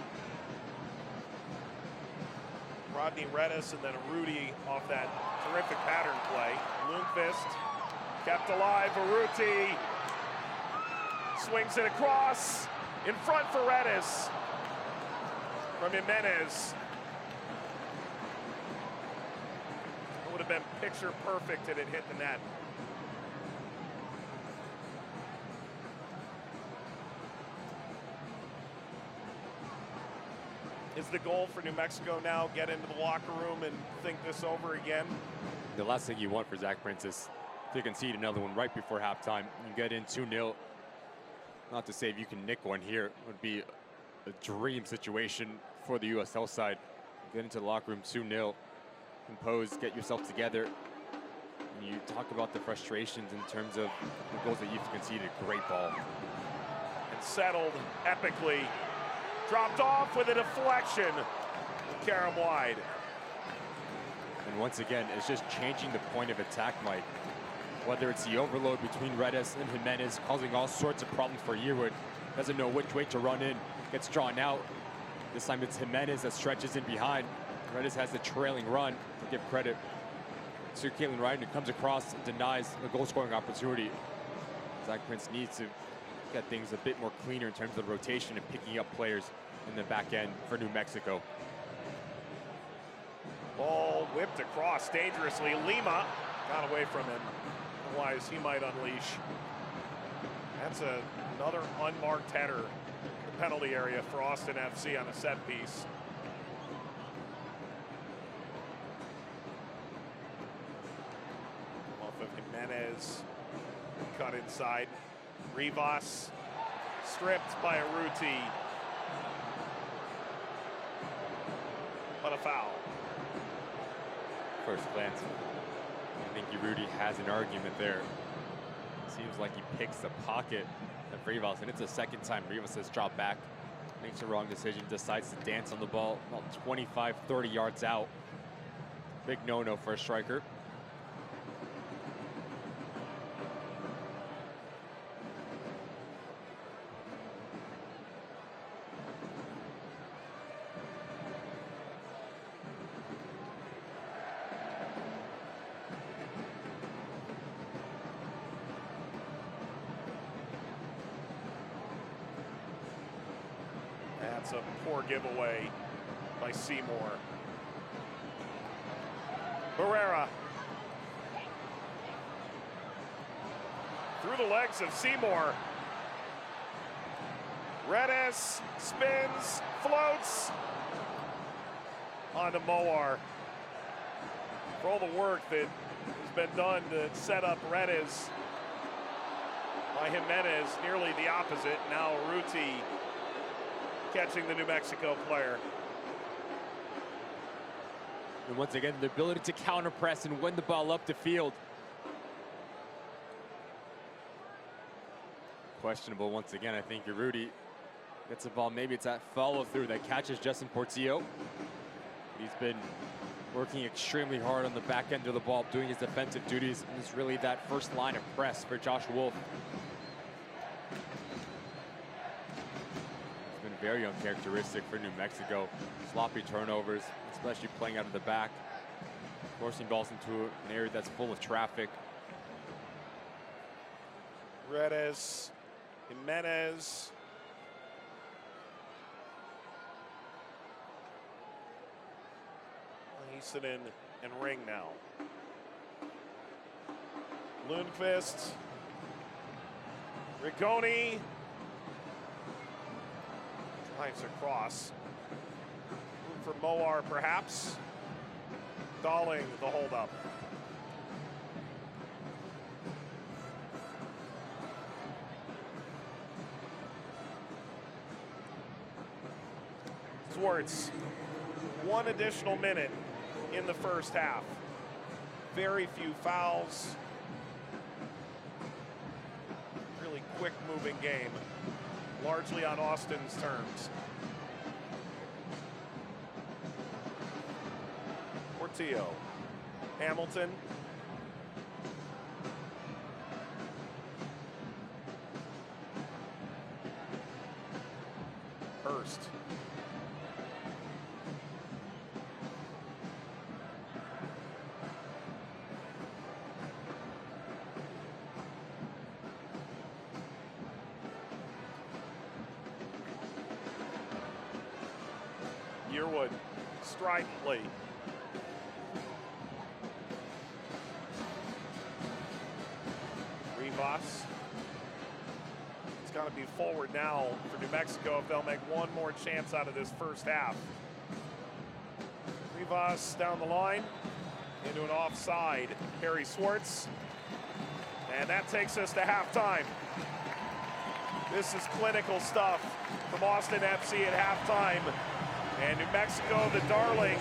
Rodney Redis and then Rudy off that terrific pattern play. Lundqvist kept alive. Urruti swings it across in front for Redis. From Jimenez. It would have been picture perfect had it hit the net. Is the goal for New Mexico now get into the locker room and think this over again? The last thing you want for Zach Prince is to concede another one right before halftime. You get in 2-0. Not to say if you can nick one here, it would be a dream situation for the USL side. Get into the locker room 2-0, compose, get yourself together. And you talk about the frustrations in terms of the goals that you've conceded. Great ball. And settled epically. Dropped off with a deflection. Karam wide. And once again, it's just changing the point of attack, Mike. Whether it's the overload between Redis and Jimenez, causing all sorts of problems for Yearwood. Doesn't know which way to run in. gets drawn out. This time it's Jimenez that stretches in behind. Redis has the trailing run, to give credit to Caitlin Wright, who comes across and denies the goal-scoring opportunity. Zach Prince needs to get things a bit more cleaner in terms of the rotation and picking up players in the back end for New Mexico. Ball whipped across dangerously. Lima got away from him. Otherwise, he might unleash. That's another unmarked header in the penalty area for Austin FC on a set piece. Off of Jimenez. Cut inside. Rivas stripped by Arruti. But a foul. First glance, I think Urruti has an argument there. Seems like he picks the pocket of Rivas, and it's the second time Rivas has dropped back, makes the wrong decision, decides to dance on the ball about 25, 30 yards out. Big no-no for a striker. That's a poor giveaway by Seymour. Barrera. Through the legs of Seymour. Redis spins, floats. Onto Moar. For all the work that has been done to set up Redis by Jimenez, nearly the opposite. Now Arruti catching the New Mexico player. And once again, the ability to counter press and win the ball up the field. Questionable once again. I think Urruti gets the ball. Maybe it's that follow through that catches Justin Portillo. He's been working extremely hard on the back end of the ball, doing his defensive duties. And it's really that first line of press for Josh Wolf. Very uncharacteristic for New Mexico. Sloppy turnovers, especially playing out of the back, forcing balls into an area that's full of traffic. Redis, Jimenez. Easton and Ring now. Lundqvist, Rigoni. Drives across. Room for Moar, perhaps. Stalling the holdup. Swartz, one additional minute in the first half. Very few fouls. Really quick moving game. Largely on Austin's terms. Portillo, Hamilton. Hurst. Yearwood, stridently. Rivas. It's got to be forward now for New Mexico if they'll make one more chance out of this first half. Rivas down the line into an offside. Harry Swartz. And that takes us to halftime. This is clinical stuff from Austin FC at halftime. And New Mexico, the darling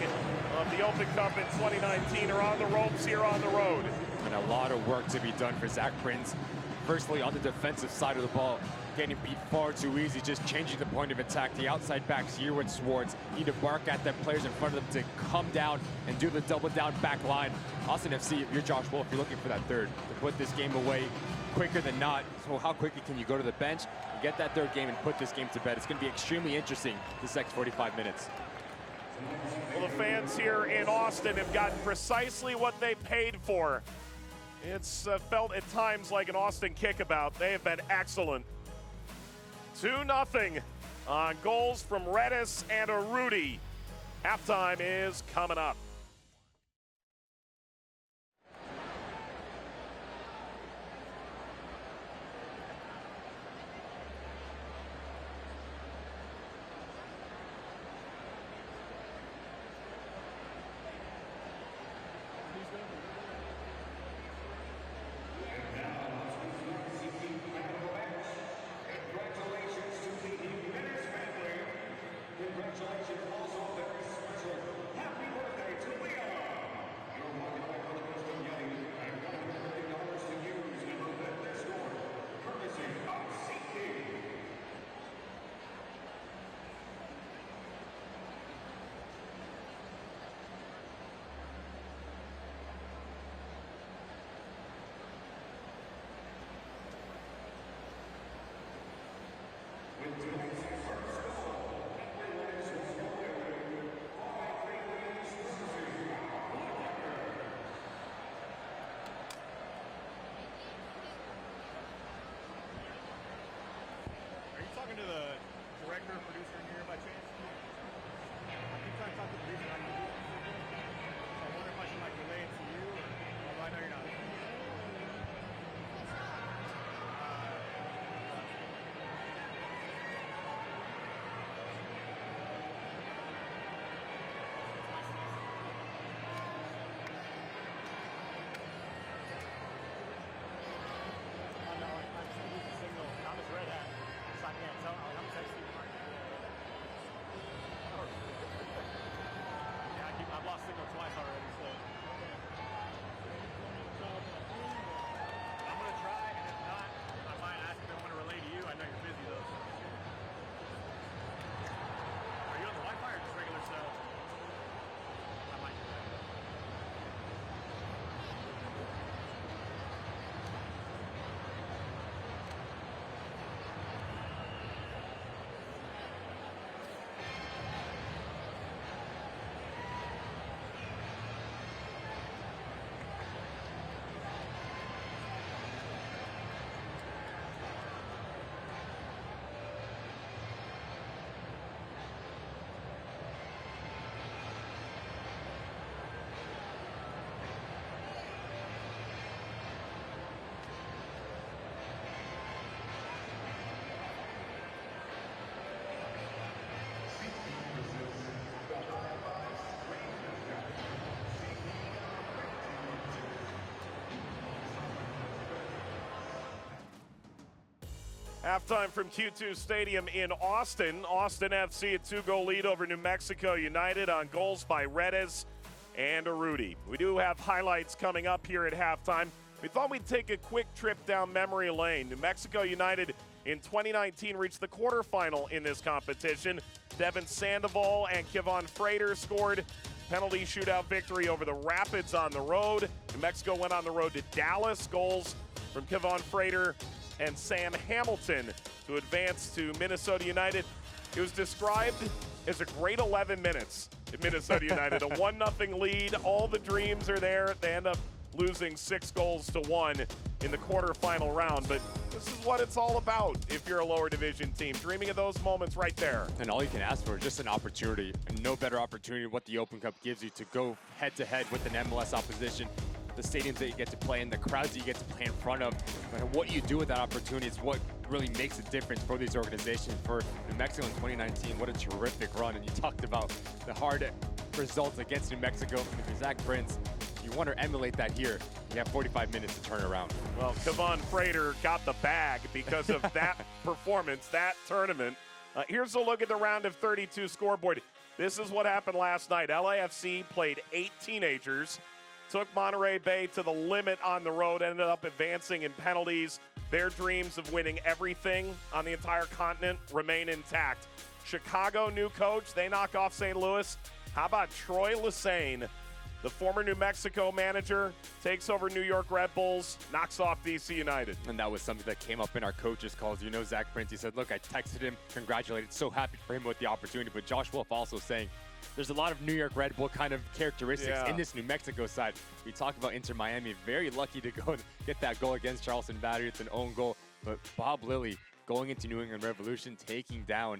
of the Open Cup in 2019, are on the ropes here on the road. And a lot of work to be done for Zach Prince. Firstly, on the defensive side of the ball, getting beat far too easy, just changing the point of attack. The outside backs here with Swartz need to bark at the players in front of them to come down and do the double down back line. Austin FC, if you're Josh Wolf, you're looking for that third to put this game away quicker than not. So how quickly can you go to the bench and get that third game and put this game to bed? It's going to be extremely interesting this next 45 minutes. Well, the fans here in Austin have gotten precisely what they paid for. It's felt at times like an Austin kickabout. They have been excellent. 2-0 on goals from Redis and Arudi. Halftime is coming up. Are you talking to the director or producer in here by chance? I keep trying to talk to the producer. I wonder if I should like relay it to you, or I know you're not. I've lost signal twice already, so I'm gonna try, and if not, I might ask if they want to relay to you. I know you're busy though. Are you on the Wi-Fi or just regular cell? I might do that. Halftime from Q2 Stadium in Austin. Austin FC a 2-goal lead over New Mexico United on goals by Redis and Arudi. We do have highlights coming up here at halftime. We thought we'd take a quick trip down memory lane. New Mexico United in 2019 reached the quarterfinal in this competition. Devin Sandoval and Kevon Frater scored. Penalty shootout victory over the Rapids on the road. New Mexico went on the road to Dallas. Goals from Kevon Frater and Sam Hamilton to advance to Minnesota United. It was described as a great 11 minutes at Minnesota United. A 1-0 lead. All the dreams are there. They end up losing 6-1 in the quarterfinal round. But this is what it's all about if you're a lower division team. Dreaming of those moments right there. And all you can ask for is just an opportunity, and no better opportunity what the Open Cup gives you to go head-to-head with an MLS opposition. The stadiums that you get to play in, the crowds that you get to play in front of, and what you do with that opportunity is what really makes a difference for these organizations. For New Mexico in 2019, what a terrific run. And you talked about the hard results against New Mexico. If you're Zach Prince, you want to emulate that here. You have 45 minutes to turn around. Well, Kevon Frater got the bag because of that performance, that tournament. Here's a look at the round of 32 scoreboard. This is what happened last night. LAFC played 8 teenagers, took Monterey Bay to the limit on the road, ended up advancing in penalties. Their dreams of winning everything on the entire continent remain intact. Chicago, new coach, they knock off St. Louis. How about Troy Lesane, The former New Mexico manager takes over New York Red Bulls, knocks off DC United. And that was something that came up in our coaches' calls. You know, Zach Prince, he said, look, I texted him, congratulated, so happy for him with the opportunity. But Josh Wolf also saying, there's a lot of New York Red Bull kind of characteristics in this New Mexico side. We talk about Inter Miami, very lucky to go and get that goal against Charleston Battery. It's an own goal. But Bob Lilly going into New England Revolution, taking down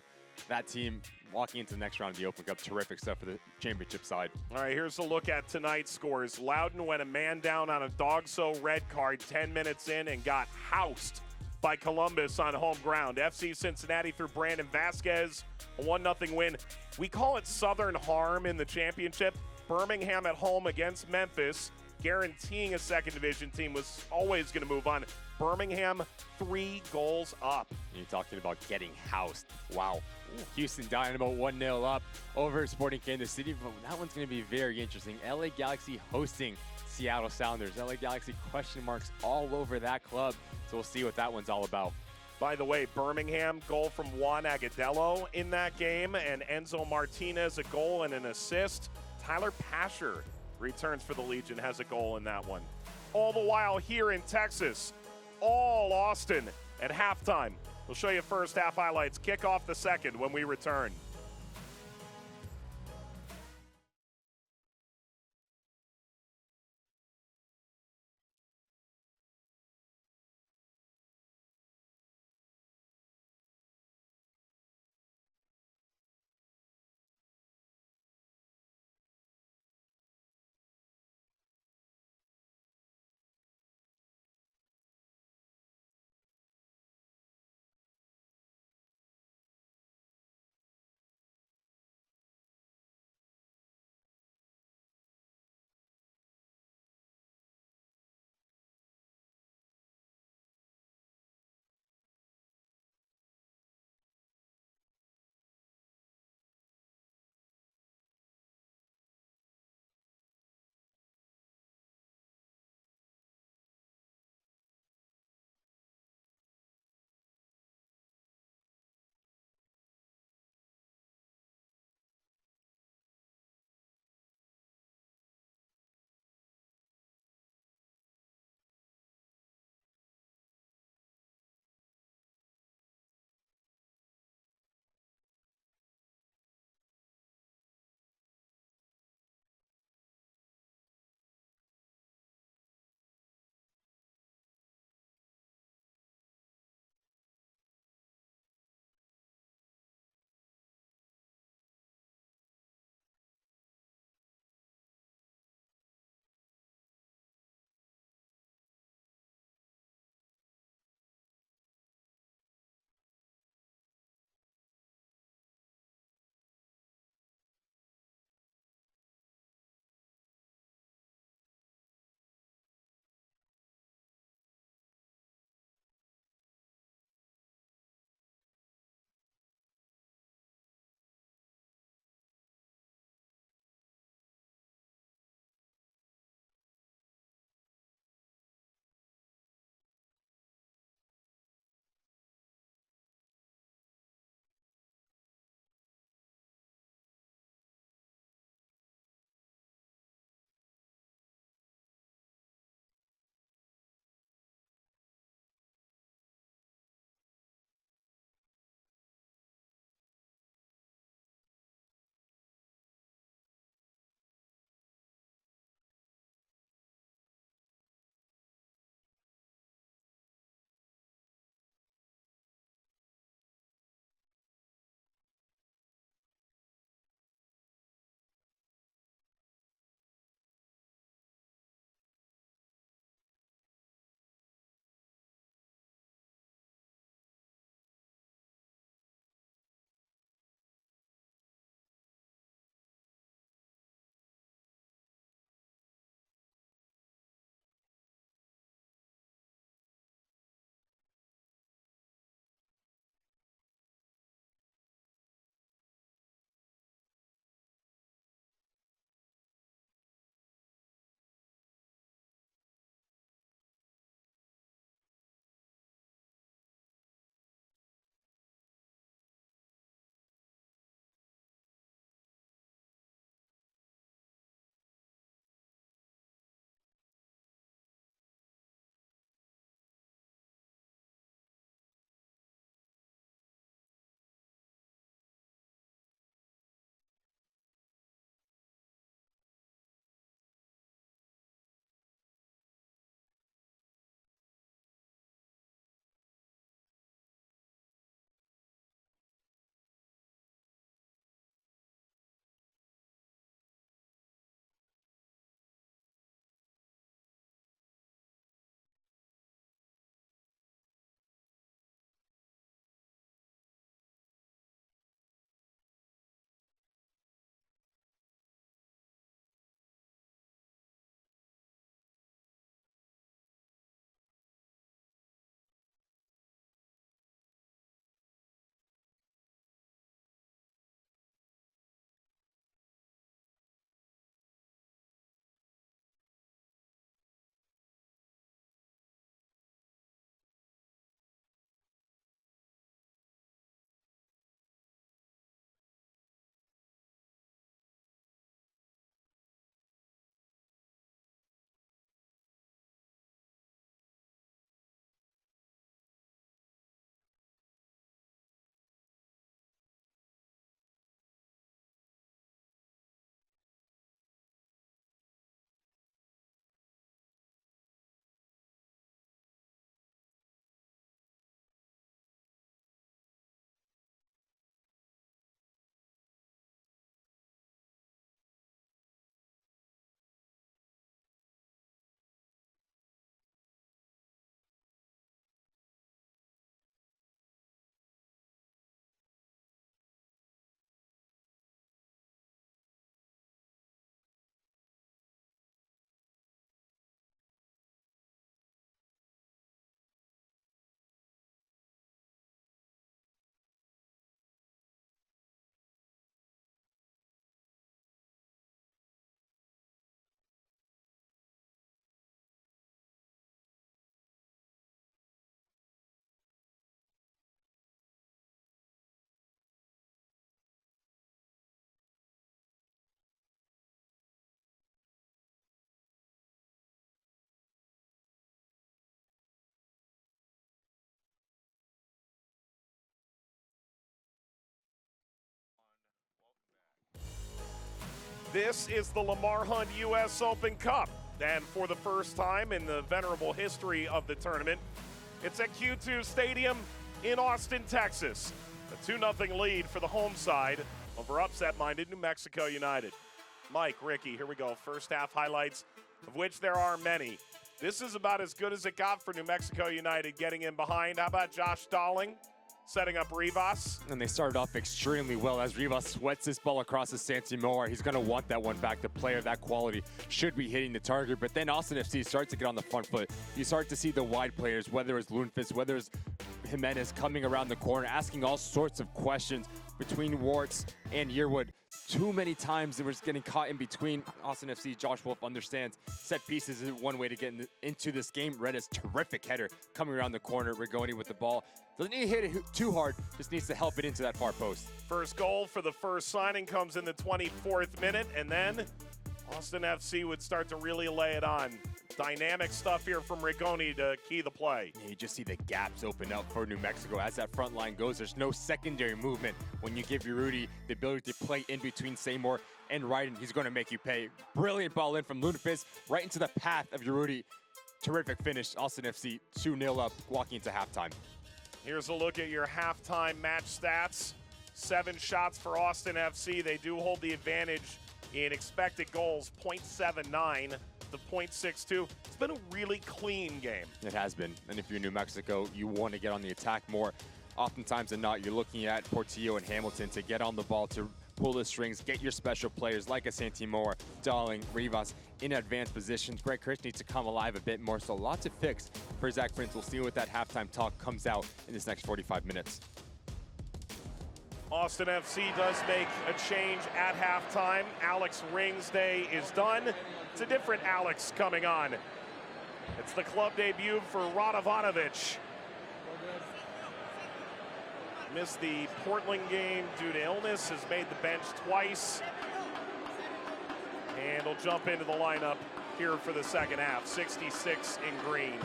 that team, walking into the next round of the Open Cup. Terrific stuff for the championship side. All right, here's a look at tonight's scores. Loudon went a man down on a dog-so red card 10 minutes in and got housed by Columbus on home ground. FC Cincinnati through Brandon Vasquez, a 1-0 win. We call it Southern Harm in the championship. Birmingham at home against Memphis, guaranteeing a second division team, was always going to move on. Birmingham 3 goals up. And you're talking about getting housed. Wow. Houston Dynamo 1-0 up over Sporting Kansas City, but that one's going to be very interesting. LA Galaxy hosting Seattle Sounders. LA Galaxy question marks all over that club, so we'll see what that one's all about. By the way, Birmingham, goal from Juan Agudelo in that game, and Enzo Martinez, a goal and an assist. Tyler Pasher returns for the Legion, has a goal in that one. All the while here in Texas, all Austin at halftime. We'll show you first half highlights. Kick off the second when we return. This is the Lamar Hunt U.S. Open Cup. And for the first time in the venerable history of the tournament, it's at Q2 Stadium in Austin, Texas. A 2-0 lead for the home side over upset-minded New Mexico United. Mike, Ricky, here we go. First half highlights, of which there are many. This is about as good as it got for New Mexico United getting in behind. How about Josh Dowling setting up Rivas? And they started off extremely well as Rivas sweats this ball across the Santimora. He's going to want that one back. The player of that quality should be hitting the target. But then Austin FC starts to get on the front foot. You start to see the wide players, whether it's Lundqvist, whether it's Jimenez coming around the corner, asking all sorts of questions between Warts and Yearwood. Too many times they were getting caught in between. Austin FC, Josh Wolf understands set pieces is one way to get into this game. Reda's terrific header coming around the corner. Rigoni with the ball. Doesn't need to hit it too hard, just needs to help it into that far post. First goal for the first signing comes in the 24th minute, and then Austin FC would start to really lay it on. Dynamic stuff here from Rigoni to key the play. Yeah, you just see the gaps open up for New Mexico as that front line goes. There's no secondary movement when you give Urruti the ability to play in between Seymour and Ryden. He's going to make you pay. Brilliant ball in from Lundqvist right into the path of Urruti. Terrific finish. Austin FC 2-0 up walking into halftime. Here's a look at your halftime match stats. 7 shots for Austin FC. They do hold the advantage in expected goals, 0.79 to 0.62. It's been a really clean game. It has been. And if you're New Mexico, you want to get on the attack more. Oftentimes than not, you're looking at Portillo and Hamilton to get on the ball, to pull the strings, get your special players like a Santimora, Dowling, Rivas in advanced positions. Greg Kirsch needs to come alive a bit more, so lots to fix for Zach Prince. We'll see what that halftime talk comes out in this next 45 minutes. Austin FC does make a change at halftime. Alex Ring's day is done. It's a different Alex coming on. It's the club debut for Radovanovic. Missed the Portland game due to illness, has made the bench twice. And he'll jump into the lineup here for the second half. 66 in green.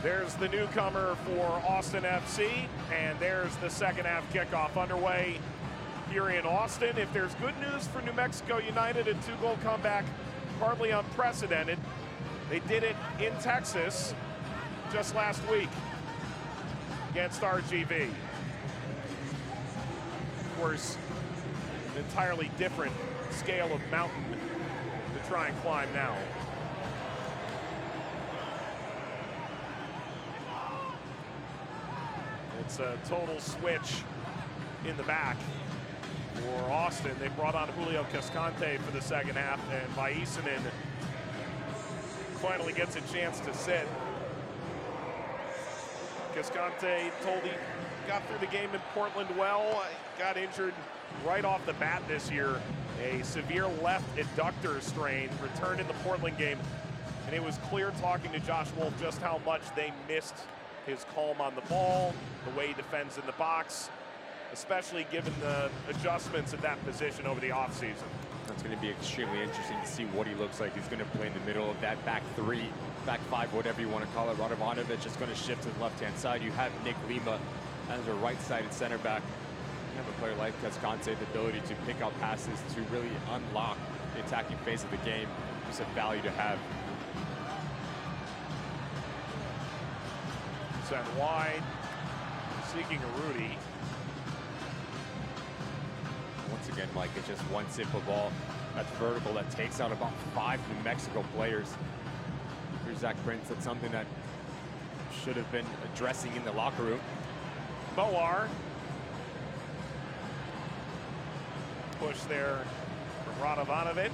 There's the newcomer for Austin FC, and there's the second half kickoff underway here in Austin. If there's good news for New Mexico United, a 2-goal comeback, hardly unprecedented. They did it in Texas just last week against RGV. Of course, an entirely different scale of mountain to try and climb now. It's a total switch in the back for Austin. They brought on Julio Cascante for the second half, and Vaisinen finally gets a chance to sit. Cascante told he got through the game in Portland well, got injured right off the bat this year. A severe left adductor strain, returned in the Portland game, and it was clear talking to Josh Wolf just how much they missed his calm on the ball, the way he defends in the box, especially given the adjustments at that position over the offseason. That's going to be extremely interesting to see what he looks like. He's going to play in the middle of that back 3, back 5, whatever you want to call it. Radovanovic is going to shift to the left-hand side. You have Nick Lima as a right-sided center back. You have a player like Cascante, the ability to pick out passes to really unlock the attacking phase of the game. Just a value to have. Sent wide, seeking Urruti. Once again, Mike, it's just one simple ball that's vertical that takes out about 5 New Mexico players. Here's Zach Prince. That's something that should have been addressing in the locker room. Moar. Push there from Radovanovic.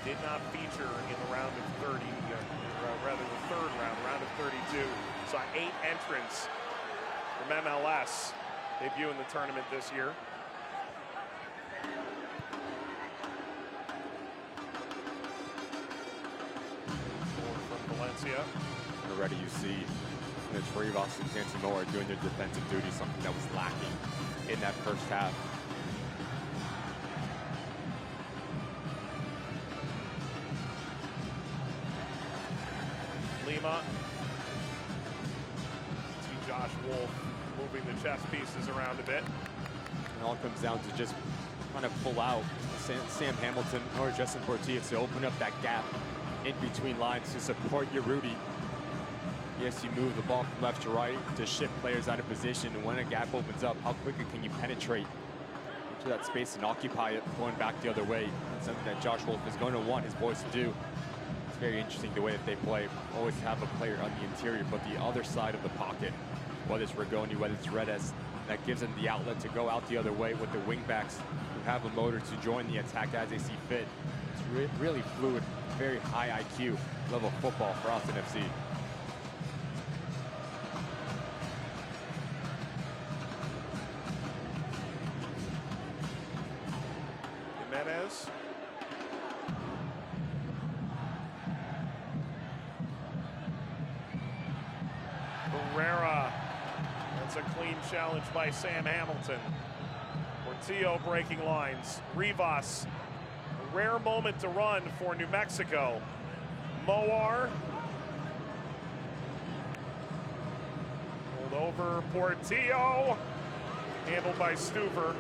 Did not feature in the round of 30, or rather the third round of 32. Saw 8 entrants from MLS debut in the tournament this year. From Valencia. Already you see confidence for Rivas and Santimoa are doing their defensive duty, something that was lacking in that first half. Lima. See Josh Wolf moving the chess pieces around a bit. It all comes down to just trying to pull out Sam Hamilton or Justin Portillo to open up that gap in between lines to support your Rudy. Yes, you move the ball from left to right to shift players out of position, and when a gap opens up, how quickly can you penetrate into that space and occupy it going back the other way? That's something that Josh Wolf is going to want his boys to do. It's very interesting the way that they play. Always have a player on the interior, but the other side of the pocket, whether it's Rigoni, whether it's Redes, that gives them the outlet to go out the other way with the wingbacks who have a motor to join the attack as they see fit. It's really fluid, very high IQ level football for Austin FC. Jimenez. Herrera. That's a clean challenge by Sam Hamilton. Portillo breaking lines. Rivas. A rare moment to run for New Mexico. Moar. Pulled over Portillo. Handled by Stuver.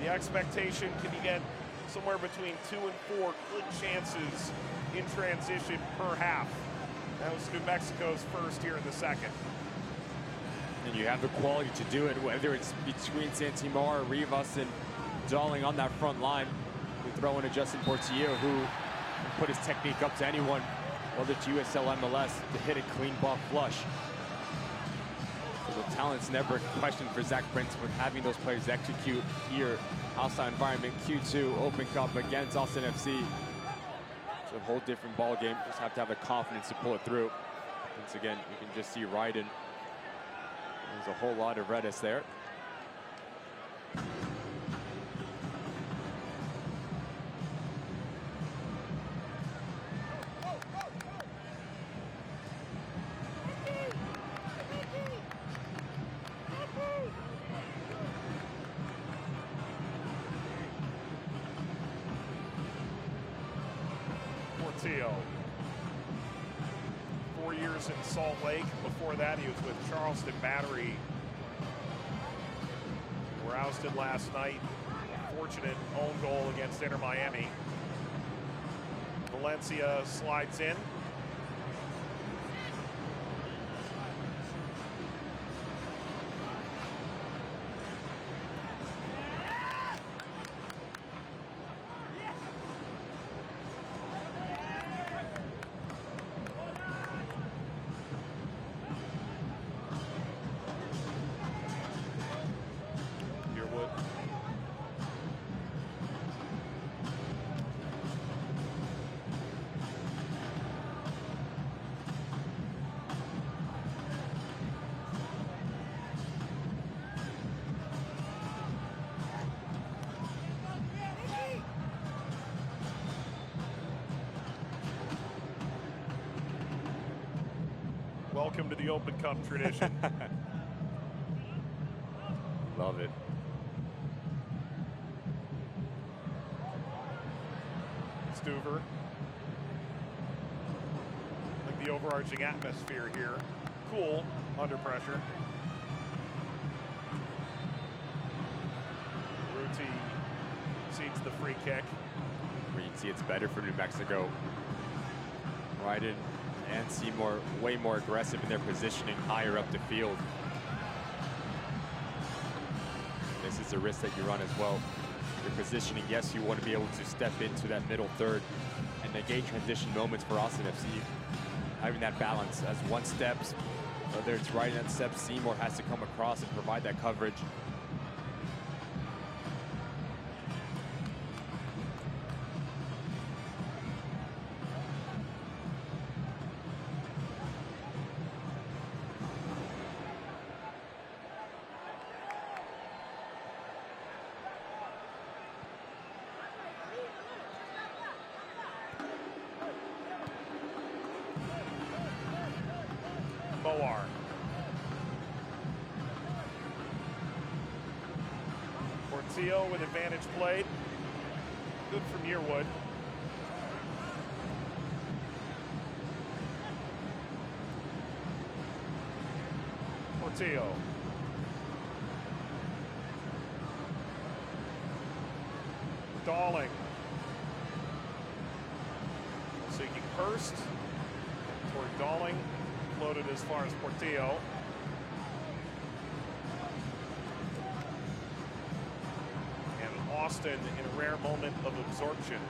The expectation, can you get somewhere between 2 and 4 good chances in transition per half? That was New Mexico's first here in the second. And you have the quality to do it, whether it's between Santimoa or Rivas and Darling on that front line. You throw in a Justin Portillo who can put his technique up to anyone, whether it's USL MLS, to hit a clean ball flush. So the talent's never a question for Zach Prince, but having those players execute here, outside environment, Q2, Open Cup against Austin FC. It's a whole different ball game. Just have to have the confidence to pull it through. Once again, you can just see Ryden. There's a whole lot of Redis there. Portillo. 4 years in Salt Lake. Before that, he was with Charleston Battery. Were ousted last night. Fortunate own goal against Inter Miami. Valencia slides in. Welcome to the Open Cup tradition. Love it. Stuver. Like the overarching atmosphere here. Cool under pressure. Ruti seeds the free kick. Where you can see it's better for New Mexico. Ryden and Seymour way more aggressive in their positioning higher up the field. This is a risk that you run as well. Your positioning, yes, you want to be able to step into that middle third and negate transition moments for Austin FC. Having that balance as one steps, whether it's right in that step, Seymour has to come across and provide that coverage. Moar. Portillo with advantage played. Good from Yearwood. Portillo. Dalling. Seeking Hurst. Toward Dalling. Floated as far as Portillo. And Austin in a rare moment of absorption.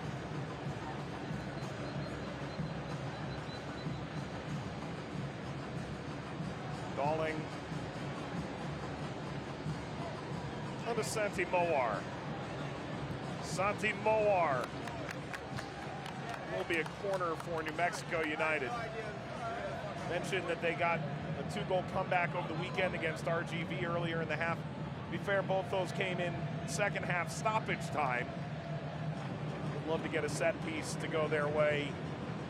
Dalling. On to Santi Moar. Santi Moar will be a corner for New Mexico United. Mentioned that they got a 2-goal comeback over the weekend against RGV earlier in the half. To be fair, both those came in second half stoppage time. Would love to get a set piece to go their way,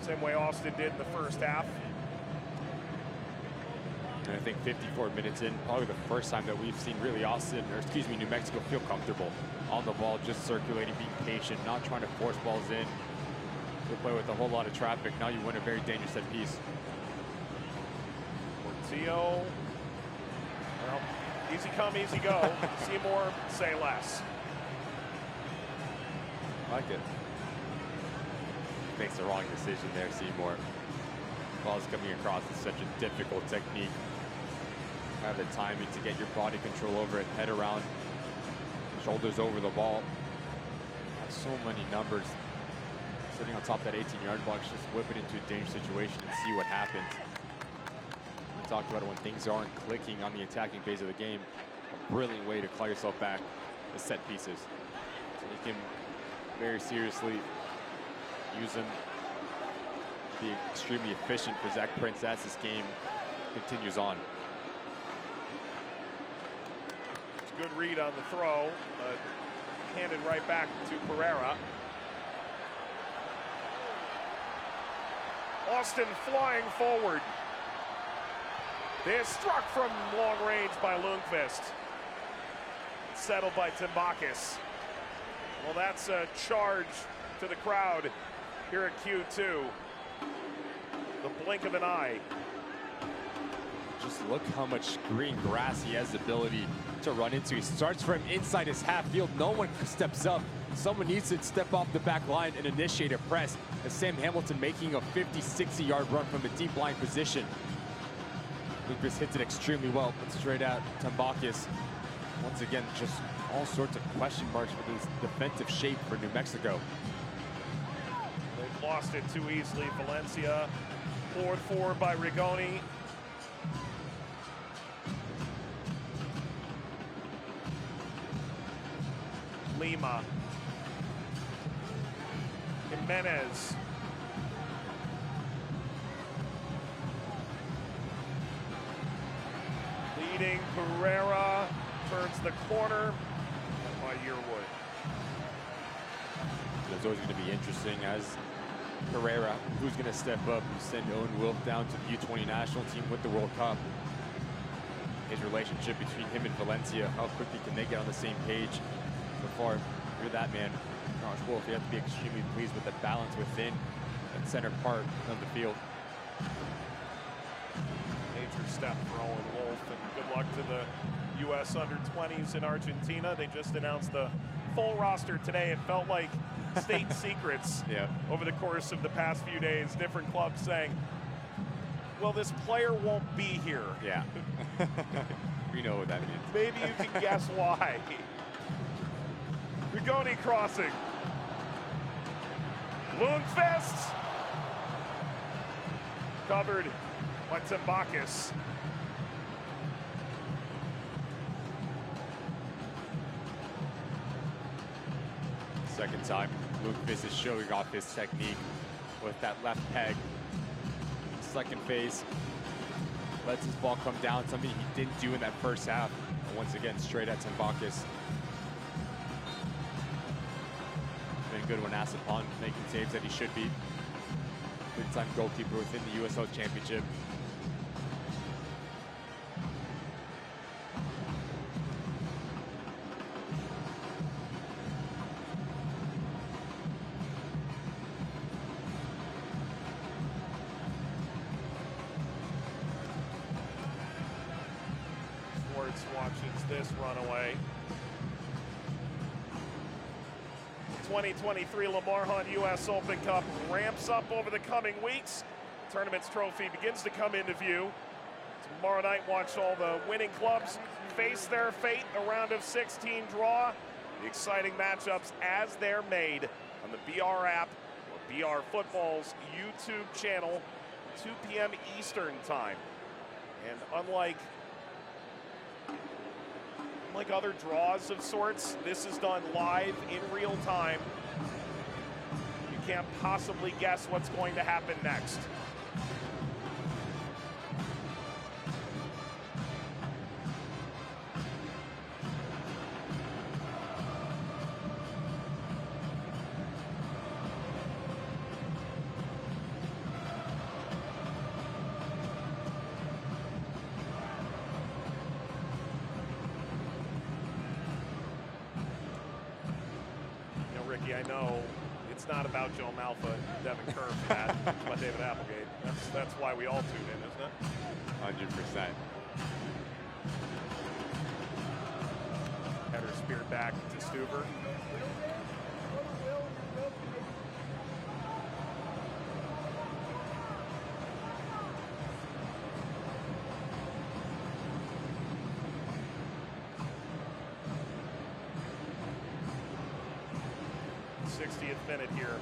same way Austin did in the first half. And I think 54 minutes in, probably the first time that we've seen really New Mexico feel comfortable on the ball, just circulating, being patient, not trying to force balls in. They play with a whole lot of traffic. Now you win a very dangerous set piece. Portillo, well, easy come, easy go. Seymour, say less. I like it. Makes the wrong decision there, Seymour. Ball's coming across is such a difficult technique. Have the timing to get your body control over it, head around, shoulders over the ball. So many numbers sitting on top of that 18-yard box, just whip it into a dangerous situation and see what happens. We talked about it when things aren't clicking on the attacking phase of the game. A brilliant way to call yourself back is set pieces. So you can very seriously use them, be extremely efficient for Zach Prince as this game continues on. It's a good read on the throw, but handed right back to Pereira. Austin flying forward. They are struck from long range by Lundqvist. Settled by Timbakis. Well, that's a charge to the crowd here at Q2. The blink of an eye. Just look how much green grass he has the ability to run into. He starts from inside his half field. No one steps up. Someone needs to step off the back line and initiate a press. As Sam Hamilton making a 50, 60-yard run from a deep line position. Lucas hits it extremely well, but straight at Timbakis. Once again, just all sorts of question marks for this defensive shape for New Mexico. They've lost it too easily. Valencia poured forward by Rigoni. Lima. Jimenez. Leading Pereira, turns the corner by Yearwood. It's always going to be interesting as Pereira, who's going to step up and send Owen Wilf down to the U20 national team with the World Cup. His relationship between him and Valencia, how quickly can they get on the same page? So far, you're that man, Josh Wolf. You have to be extremely pleased with the balance within that center part of the field. Major step for Owen Wolf, and good luck to the U.S. under-20s in Argentina. They just announced the full roster today. It felt like state secrets over the course of the past few days. Different clubs saying, well, this player won't be here. Yeah. We know what that means. Maybe you can guess why. Rigoni crossing. Lundqvist. Covered by Timbakis. Second time, Lundqvist is showing off his technique with that left peg. Second phase, lets his ball come down, something he didn't do in that first half. And once again, straight at Timbakis. Been good when asked upon, making saves that he should be. Big-time goalkeeper within the USL Championship. Alex watches this runaway. 2023 Lamar Hunt U.S. Open Cup ramps up over the coming weeks. Tournament's trophy begins to come into view. Tomorrow night, watch all the winning clubs face their fate. A round of 16 draw. The exciting matchups as they're made on the BR app or BR Football's YouTube channel, 2 p.m. Eastern time. And unlike other draws of sorts, this is done live in real time. You can't possibly guess what's going to happen next. I know it's not about Joe Malfa and Devin Kerr for that. It's about David Applegate. That's why we all tune in, isn't it? 100%. Header speared back to Stuber. Minute here.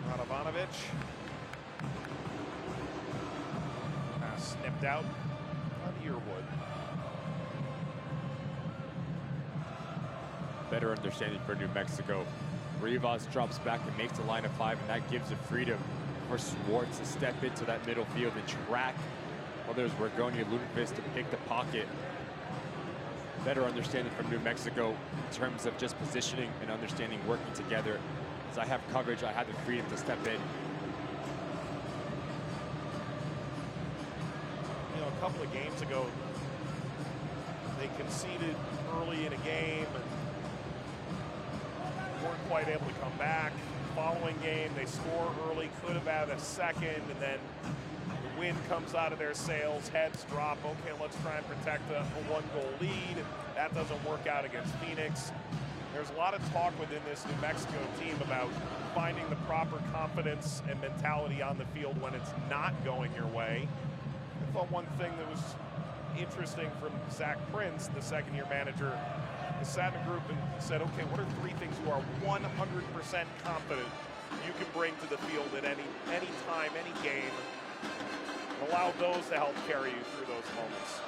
Radovanovic. Pass snipped out on Earwood. Better understanding for New Mexico. Rivas drops back and makes the line of 5, and that gives the freedom for Swartz to step into that middle field and track. Well, there's Bergonia Lundqvist to pick the pocket. Better understanding from New Mexico in terms of just positioning and understanding working together. As I have coverage, I have the freedom to step in. You know, a couple of games ago, they conceded early in a game and weren't quite able to come back. Following game, they score early, could have had a second, and then the wind comes out of their sails, heads drop. Okay, let's try and protect a one-goal lead. That doesn't work out against Phoenix. There's a lot of talk within this New Mexico team about finding the proper confidence and mentality on the field when it's not going your way. I thought one thing that was interesting from Zach Prince, the second-year manager, he sat in a group and said, okay, what are 3 things you are 100% confident you can bring to the field at any time, any game, and allow those to help carry you through those moments.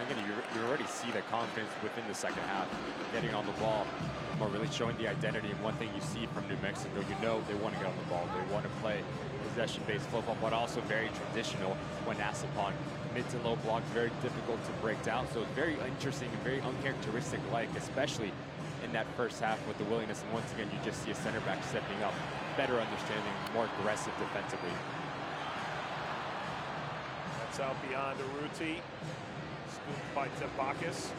And again, you already see the confidence within the second half, getting on the ball, or really showing the identity. And one thing you see from New Mexico, you know they want to get on the ball. They want to play possession-based football, but also very traditional when asked upon. Mid to low block, very difficult to break down. So it's very interesting and very uncharacteristic-like, especially in that first half with the willingness. And once again, you just see a center back stepping up, better understanding, more aggressive defensively. That's out beyond Urruti. Scooped by Tebakis.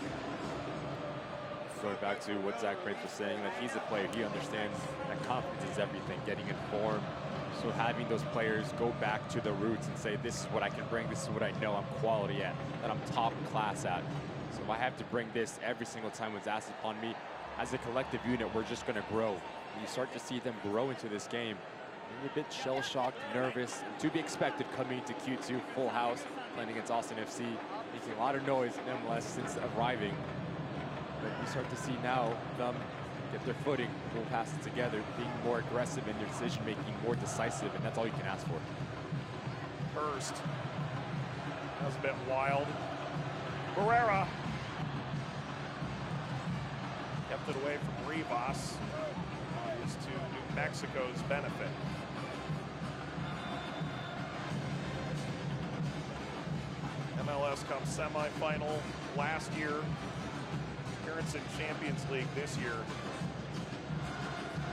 Going back to what Zach Prince was saying, that he's a player, he understands that confidence is everything, getting informed. So having those players go back to the roots and say, this is what I can bring, this is what I know I'm quality at, that I'm top class at. So if I have to bring this every single time it's asked upon me, as a collective unit, we're just gonna grow. And you start to see them grow into this game. Maybe a bit shell-shocked, nervous, and to be expected coming into Q2, full house, playing against Austin FC, making a lot of noise nonetheless since arriving. But you start to see now them get their footing, pull passes together, being more aggressive in their decision-making, more decisive, and that's all you can ask for. Hurst. That was a bit wild. Barrera. Kept it away from Rivas. Is to New Mexico's benefit. MLS Cup semifinal last year. Appearance in Champions League this year.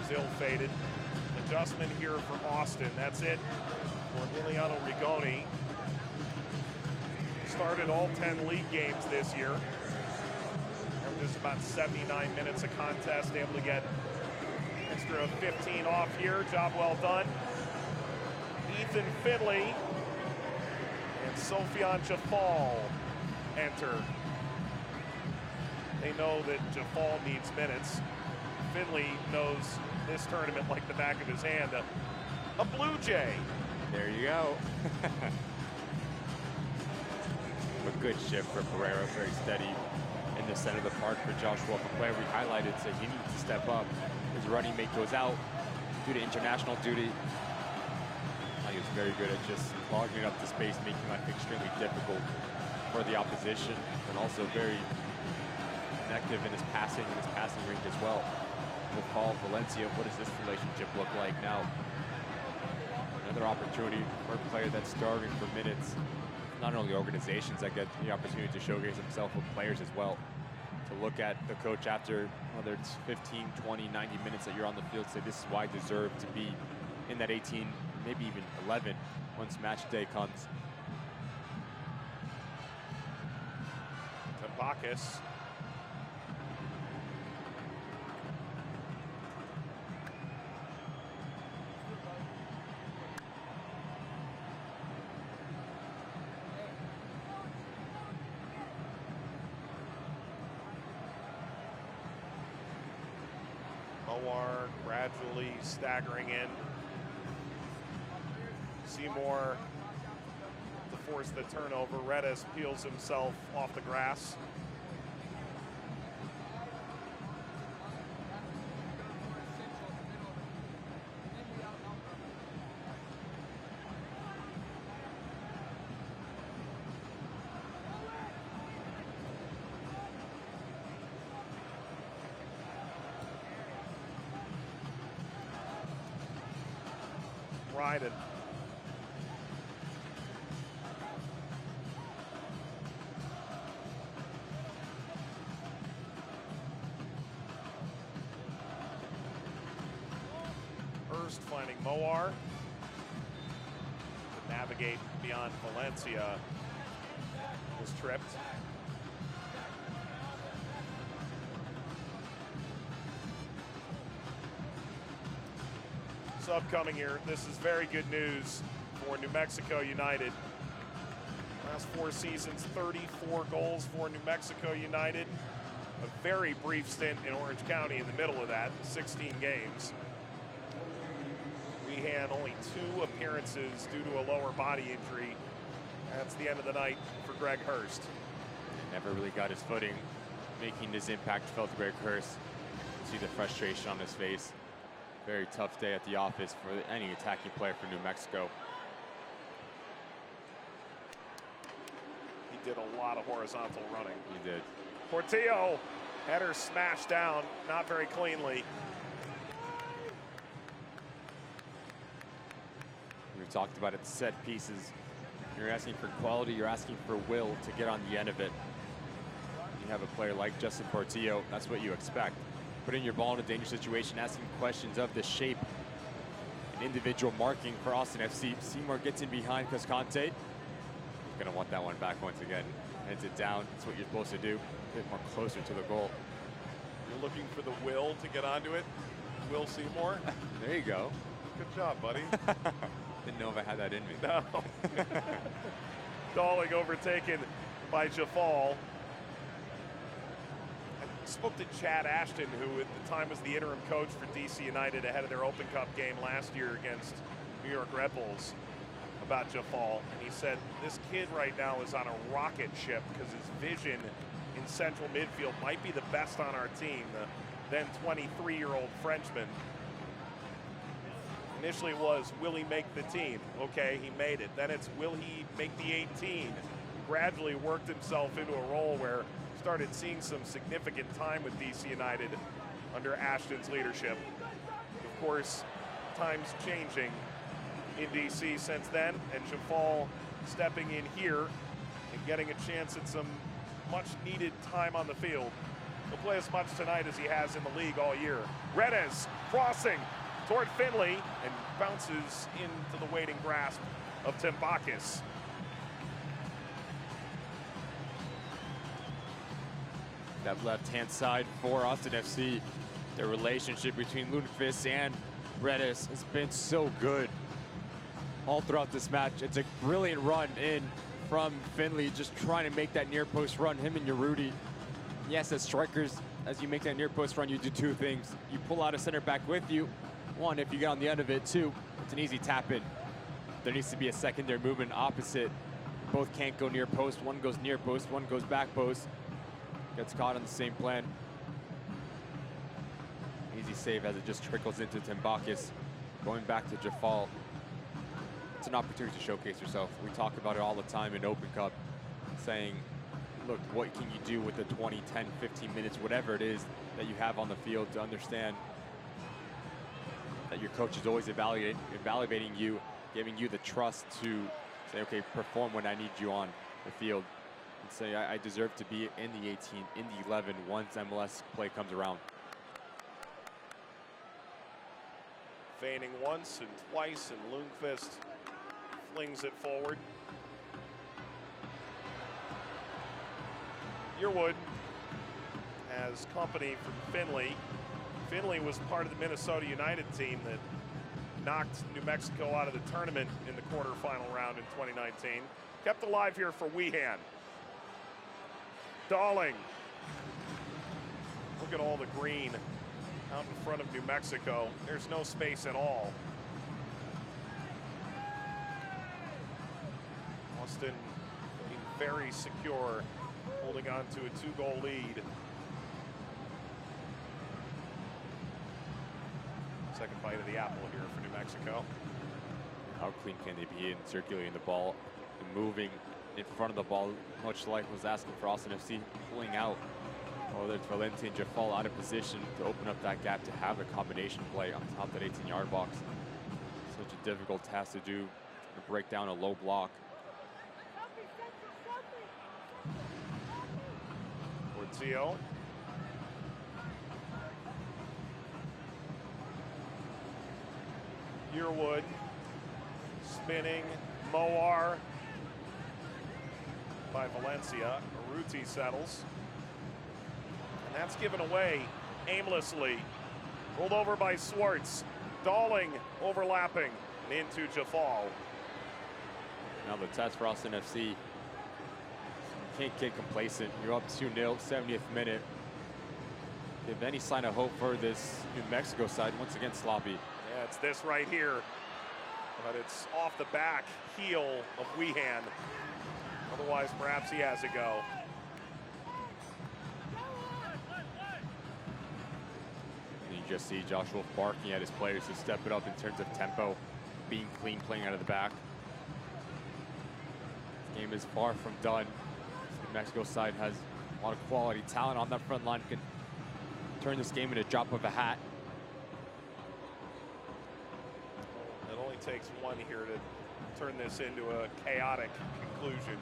Was ill-fated. Adjustment here for Austin. That's it for Emiliano Rigoni. Started all 10 league games this year. Just about 79 minutes of contest, able to get extra 15 off here. Job well done. Ethan Finley and Sofian Jafal enter. They know that Jafal needs minutes. Finley knows this tournament like the back of his hand. A Blue Jay. There you go. A good shift for Pereira, very steady in the center of the park for Joshua. A player we highlighted said he needs to step up. His running mate goes out due to international duty. He was very good at just clogging up the space, making life extremely difficult for the opposition, and also very connective in his passing range as well. With Paul Valencia, what does this relationship look like now? Another opportunity for a player that's starving for minutes. Not only organizations that get the opportunity to showcase himself with players as well. To look at the coach after, whether it's 15, 20, 90 minutes that you're on the field, say this is why I deserve to be in that 18, maybe even 11 once match day comes. Tabakis. Moar gradually staggering in. Seymour to force the turnover. Redis peels himself off the grass. Ryden. Hurst finding Moar to navigate beyond Valencia. Was tripped. Upcoming here, this is very good news for New Mexico United. Last 4 seasons, 34 goals for New Mexico United. A very brief stint in Orange County in the middle of that, 16 games. Weehan only 2 appearances due to a lower body injury. That's the end of the night for Greg Hurst. Never really got his footing, making his impact felt. Greg Hurst, you see the frustration on his face. Very tough day at the office for any attacking player for New Mexico. He did a lot of horizontal running. He did. Portillo, header smashed down, not very cleanly. We've talked about it, set pieces. You're asking for quality, you're asking for will to get on the end of it. You have a player like Justin Portillo, that's what you expect. Putting your ball in a dangerous situation, asking questions of the shape and individual marking for Austin FC. Seymour gets in behind Cascante. He's gonna want that one back once again. Heads it down, that's what you're supposed to do. A bit more closer to the goal. You're looking for the will to get onto it. Will Seymour. There you go. Good job, buddy. Didn't know if I had that in me. No. Dalling overtaken by Jafal. Spoke to Chad Ashton, who at the time was the interim coach for DC United ahead of their Open Cup game last year against New York Red Bulls, about Jafal. And he said, this kid right now is on a rocket ship because his vision in central midfield might be the best on our team. The then 23-year-old Frenchman. Initially it was, will he make the team? Okay, he made it. Then it's, will he make the 18? He gradually worked himself into a role where started seeing some significant time with DC United under Ashton's leadership. Of course, times changing in DC since then, and Jafal stepping in here and getting a chance at some much needed time on the field. He'll play as much tonight as he has in the league all year. Redes crossing toward Finley and bounces into the waiting grasp of Timbakis. That left-hand side for Austin FC. The relationship between Lundqvist and Redes has been so good all throughout this match. It's a brilliant run in from Finley, just trying to make that near post run, him and Urruti. Yes, as strikers, as you make that near post run, you do two things. You pull out a center back with you. One, if you get on the end of it. Two, it's an easy tap in. There needs to be a secondary movement opposite. Both can't go near post. One goes near post, one goes back post. Gets caught on the same plan. Easy save as it just trickles into Tembakis. Going back to Jafal. It's an opportunity to showcase yourself. We talk about it all the time in Open Cup, saying, look, what can you do with the 20, 10, 15 minutes, whatever it is that you have on the field, to understand that your coach is always evaluating you, giving you the trust to say, okay, perform when I need you on the field. And say, I deserve to be in the 18, in the 11 once MLS play comes around. Feigning once and twice, and Lundqvist flings it forward. Yearwood has company from Finley. Finley was part of the Minnesota United team that knocked New Mexico out of the tournament in the quarterfinal round in 2019. Kept alive here for Wehan. Darling. Look at all the green out in front of New Mexico. There's no space at all. Austin being very secure, holding on to a 2-goal lead. Second bite of the apple here for New Mexico. How clean can they be in circulating the ball and moving in front of the ball, much like was asking for Austin FC, pulling out, whether it's Valente and Jafal out of position to open up that gap to have a combination play on top of that 18-yard box. Such a difficult task to do, to break down a low block. Portillo. Yearwood spinning. Moar by Valencia. Urruti settles. And that's given away aimlessly. Rolled over by Swartz. Darling overlapping into Jafal. Now the test for Austin FC. You can't get complacent. You're up 2-0, 70th minute. Give any sign of hope for this New Mexico side. Once again, sloppy. Yeah, it's this right here. But it's off the back heel of Wehan. Otherwise, perhaps he has a go. And you just see Josh Wolf barking at his players to step it up in terms of tempo, being clean, playing out of the back. This game is far from done. The New Mexico side has a lot of quality talent on that front line, can turn this game in a drop of a hat. It only takes one here to turn this into a chaotic conclusion.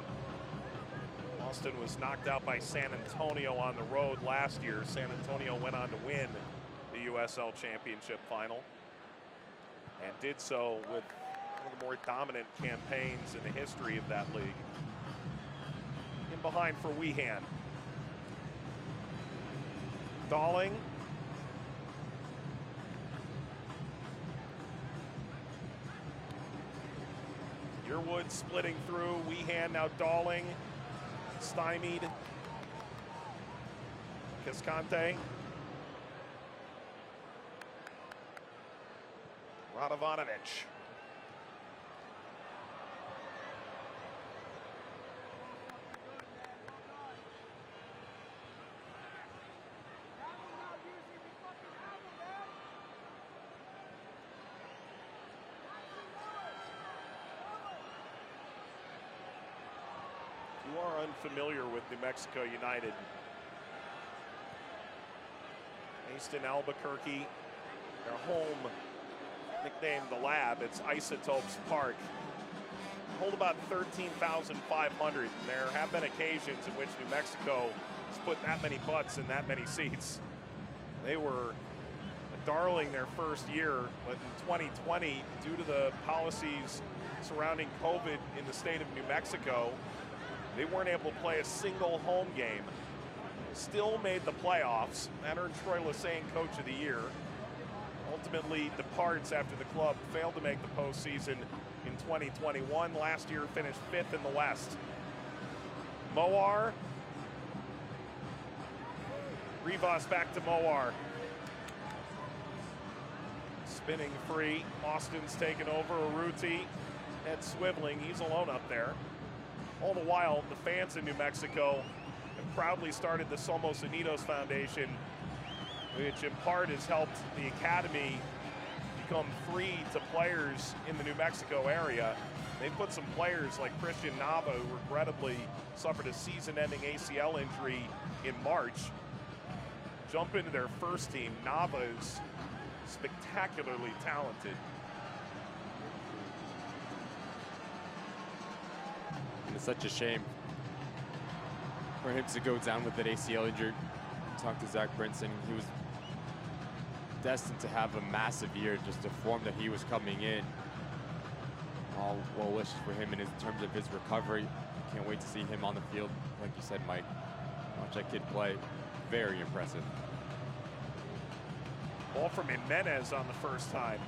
Austin was knocked out by San Antonio on the road last year. San Antonio went on to win the USL Championship final and did so with one of the more dominant campaigns in the history of that league. In behind for Wehan. Darling. Yearwood splitting through. Wehan now Darling. Stymied. Cascante. Radovanovic. You are unfamiliar with New Mexico United. Based in Albuquerque, their home, nicknamed the Lab, it's Isotopes Park. Hold about 13,500, and there have been occasions in which New Mexico has put that many butts in that many seats. They were a darling their first year, but in 2020, due to the policies surrounding COVID in the state of New Mexico, they weren't able to play a single home game. Still made the playoffs. That earned Troy Lesesne Coach of the Year. Ultimately departs after the club failed to make the postseason in 2021. Last year finished 5th in the West. Moar. Rivas back to Moar. Spinning free. Austin's taken over. Urruti, head swiveling. He's alone up there. All the while, the fans in New Mexico have proudly started the Somos Unidos Foundation, which in part has helped the academy become free to players in the New Mexico area. They put some players like Christian Nava, who regrettably suffered a season-ending ACL injury in March, jump into their first team. Nava is spectacularly talented. And it's such a shame for him to go down with that ACL injury. Talked to Zach Brinson. He was destined to have a massive year, just the form that he was coming in. All well wishes for him in terms of his recovery. Can't wait to see him on the field. Like you said, Mike, watch that kid play. Very impressive. Ball from Jimenez on the first time.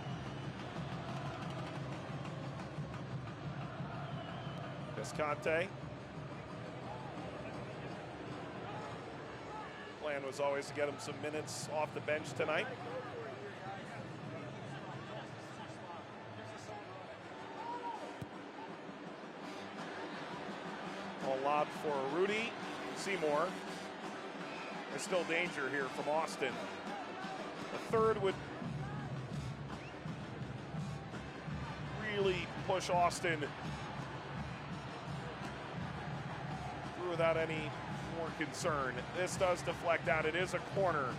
Visconti. Plan was always to get him some minutes off the bench tonight. A lot for Rudy. Seymour. There's still danger here from Austin. A third would really push Austin through without any more concern. This does deflect out. It is a corner.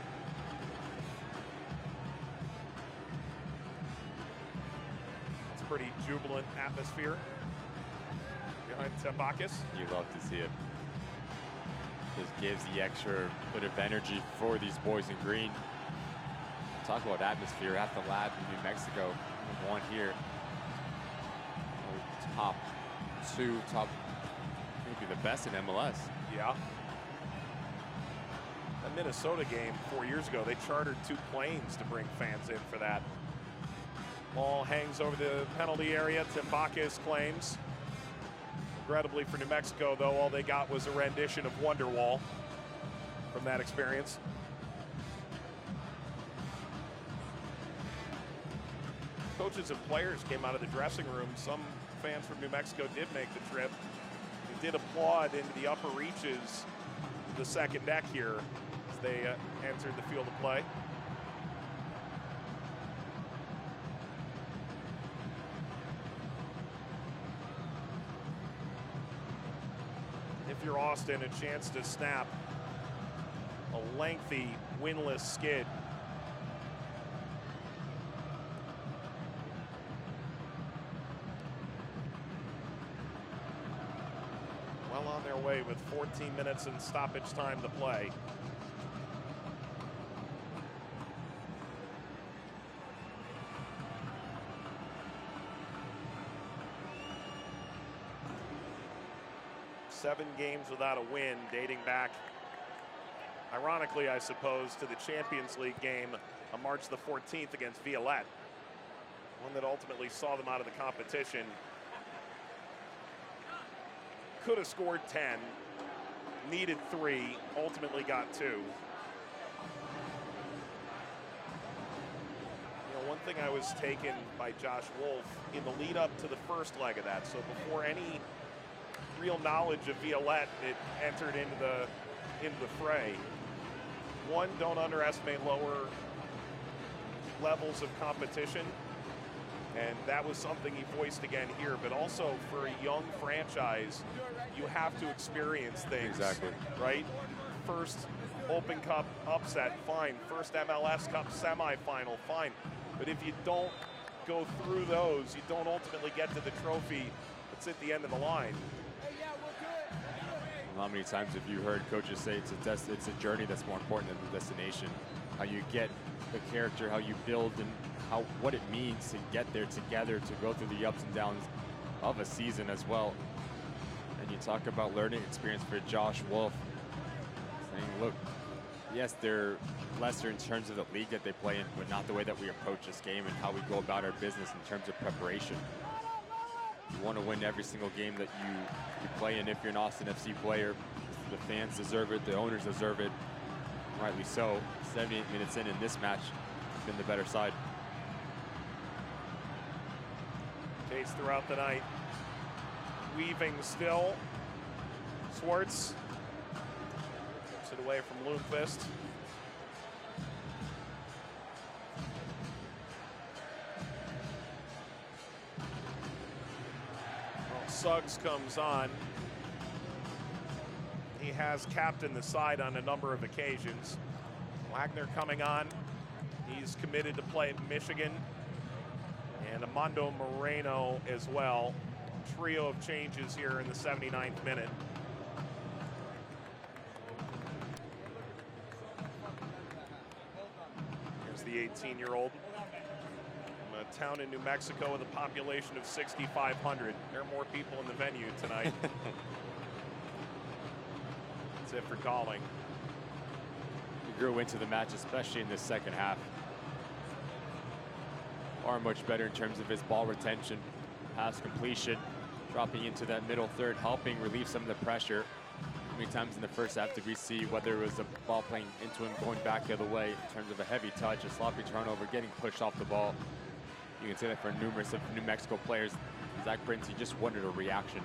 It's a pretty jubilant atmosphere behind Tembakis. You love to see it. Just gives the extra bit of energy for these boys in green. Talk about atmosphere at the lab in New Mexico. One here. Top two, maybe the best in MLS. Yeah. That Minnesota game 4 years ago, they chartered 2 planes to bring fans in for that. Ball hangs over the penalty area. Tembakis claims. Regrettably for New Mexico, though, all they got was a rendition of Wonderwall from that experience. Coaches and players came out of the dressing room. Some fans from New Mexico did make the trip. They did applaud into the upper reaches of the second deck here as they entered the field of play. If you're Austin, a chance to snap a lengthy winless skid. Well on their way with 14 minutes and stoppage time to play. Seven games without a win, dating back, ironically, I suppose, to the Champions League game on March the 14th against Violette. One that ultimately saw them out of the competition. Could have scored 10, needed 3, ultimately got 2. You know, one thing I was taken by Josh Wolf in the lead up to the first leg of that, so before any real knowledge of Violette, it entered into the fray. One, don't underestimate lower levels of competition, and that was something he voiced again here. But also for a young franchise, you have to experience things. Exactly. Right? First Open Cup upset, fine. First MLS Cup semifinal, fine. But if you don't go through those, you don't ultimately get to the trophy that's at the end of the line. How many times have you heard coaches say it's a journey that's more important than the destination? How you get the character, how you build, and what it means to get there together, to go through the ups and downs of a season as well. And you talk about learning experience for Josh Wolf, saying, look, yes, they're lesser in terms of the league that they play in, but not the way that we approach this game and how we go about our business in terms of preparation. You want to win every single game that you play in if you're an Austin FC player. The fans deserve it, the owners deserve it, rightly so. 78 minutes in this match, has been the better side. Chase throughout the night. Weaving still. Swartz gets it away from Lundqvist. Well, Suggs comes on. He has captained the side on a number of occasions. Wagner coming on. He's committed to play at Michigan. And Amando Moreno as well. Trio of changes here in the 79th minute. Here's the 18-year-old. From a town in New Mexico with a population of 6,500. There are more people in the venue tonight. That's it for calling. He grew into the match, especially in the second half. Are much better in terms of his ball retention, pass completion, dropping into that middle third, helping relieve some of the pressure. How many times in the first half did we see, whether it was a ball playing into him, going back the other way, in terms of a heavy touch, a sloppy turnover, getting pushed off the ball. You can say that for numerous of New Mexico players. Zach Prince, he just wanted a reaction.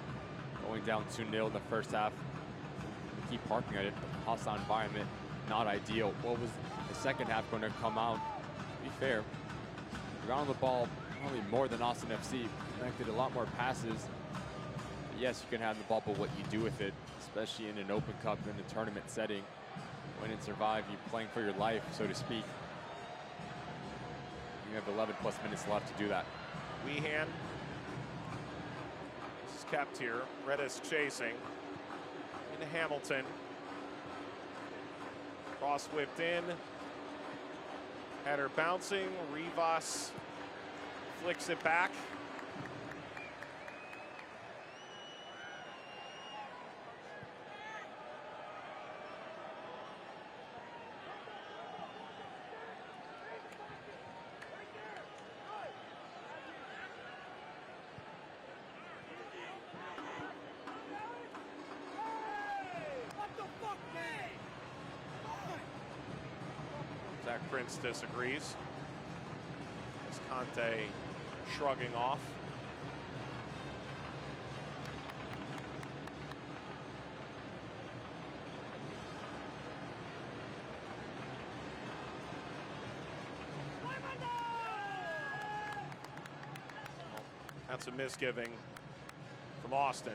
Going down 2-0 in the first half. We keep harping at it, the hostile environment, not ideal. What was the second half going to come out? To be fair, around the ball, probably more than Austin FC. Connected a lot more passes. Yes, you can have the ball, but what you do with it, especially in an Open Cup, in a tournament setting, win and survive, you're playing for your life, so to speak. You have 11 plus minutes left to do that. Weehan. This is kept here. Redis chasing. Into Hamilton. Cross whipped in. Header bouncing. Rivas flicks it back. Zach Prince disagrees. As Conte shrugging off. That's a misgiving from Austin.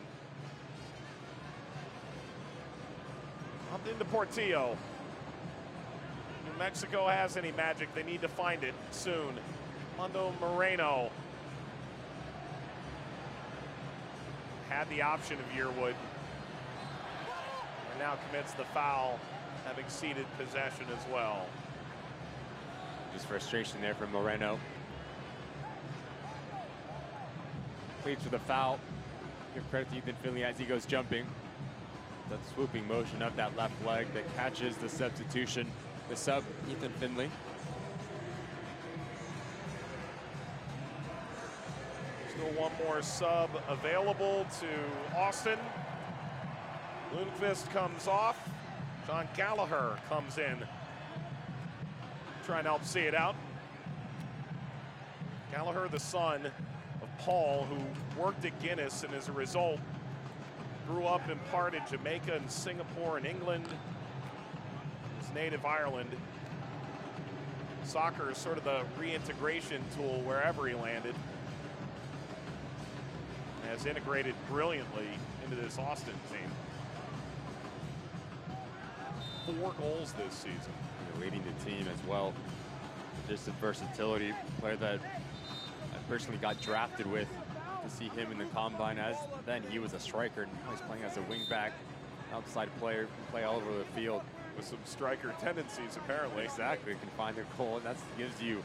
Up into Portillo. New Mexico has any magic, they need to find it soon. Amando Moreno had the option of Yearwood, and now commits the foul, having ceded possession as well. Just frustration there from Moreno. Pleads for the foul. Give credit to Ethan Finley as he goes jumping. That swooping motion of that left leg that catches the substitution. The sub, Ethan Finley. Still one more sub available to Austin. Lundqvist comes off. John Gallagher comes in. Trying to help see it out. Gallagher, the son of Paul, who worked at Guinness, and as a result, grew up in part in Jamaica and Singapore and England. His native Ireland. Soccer is sort of the reintegration tool wherever he landed. Has integrated brilliantly into this Austin team. 4 goals this season. Leading the team as well. Just the versatility, player that I personally got drafted with. To see him in the combine, as then he was a striker. Now he's playing as a wing back, outside player, can play all over the field. With some striker tendencies, apparently. Exactly, can find a goal, and that gives you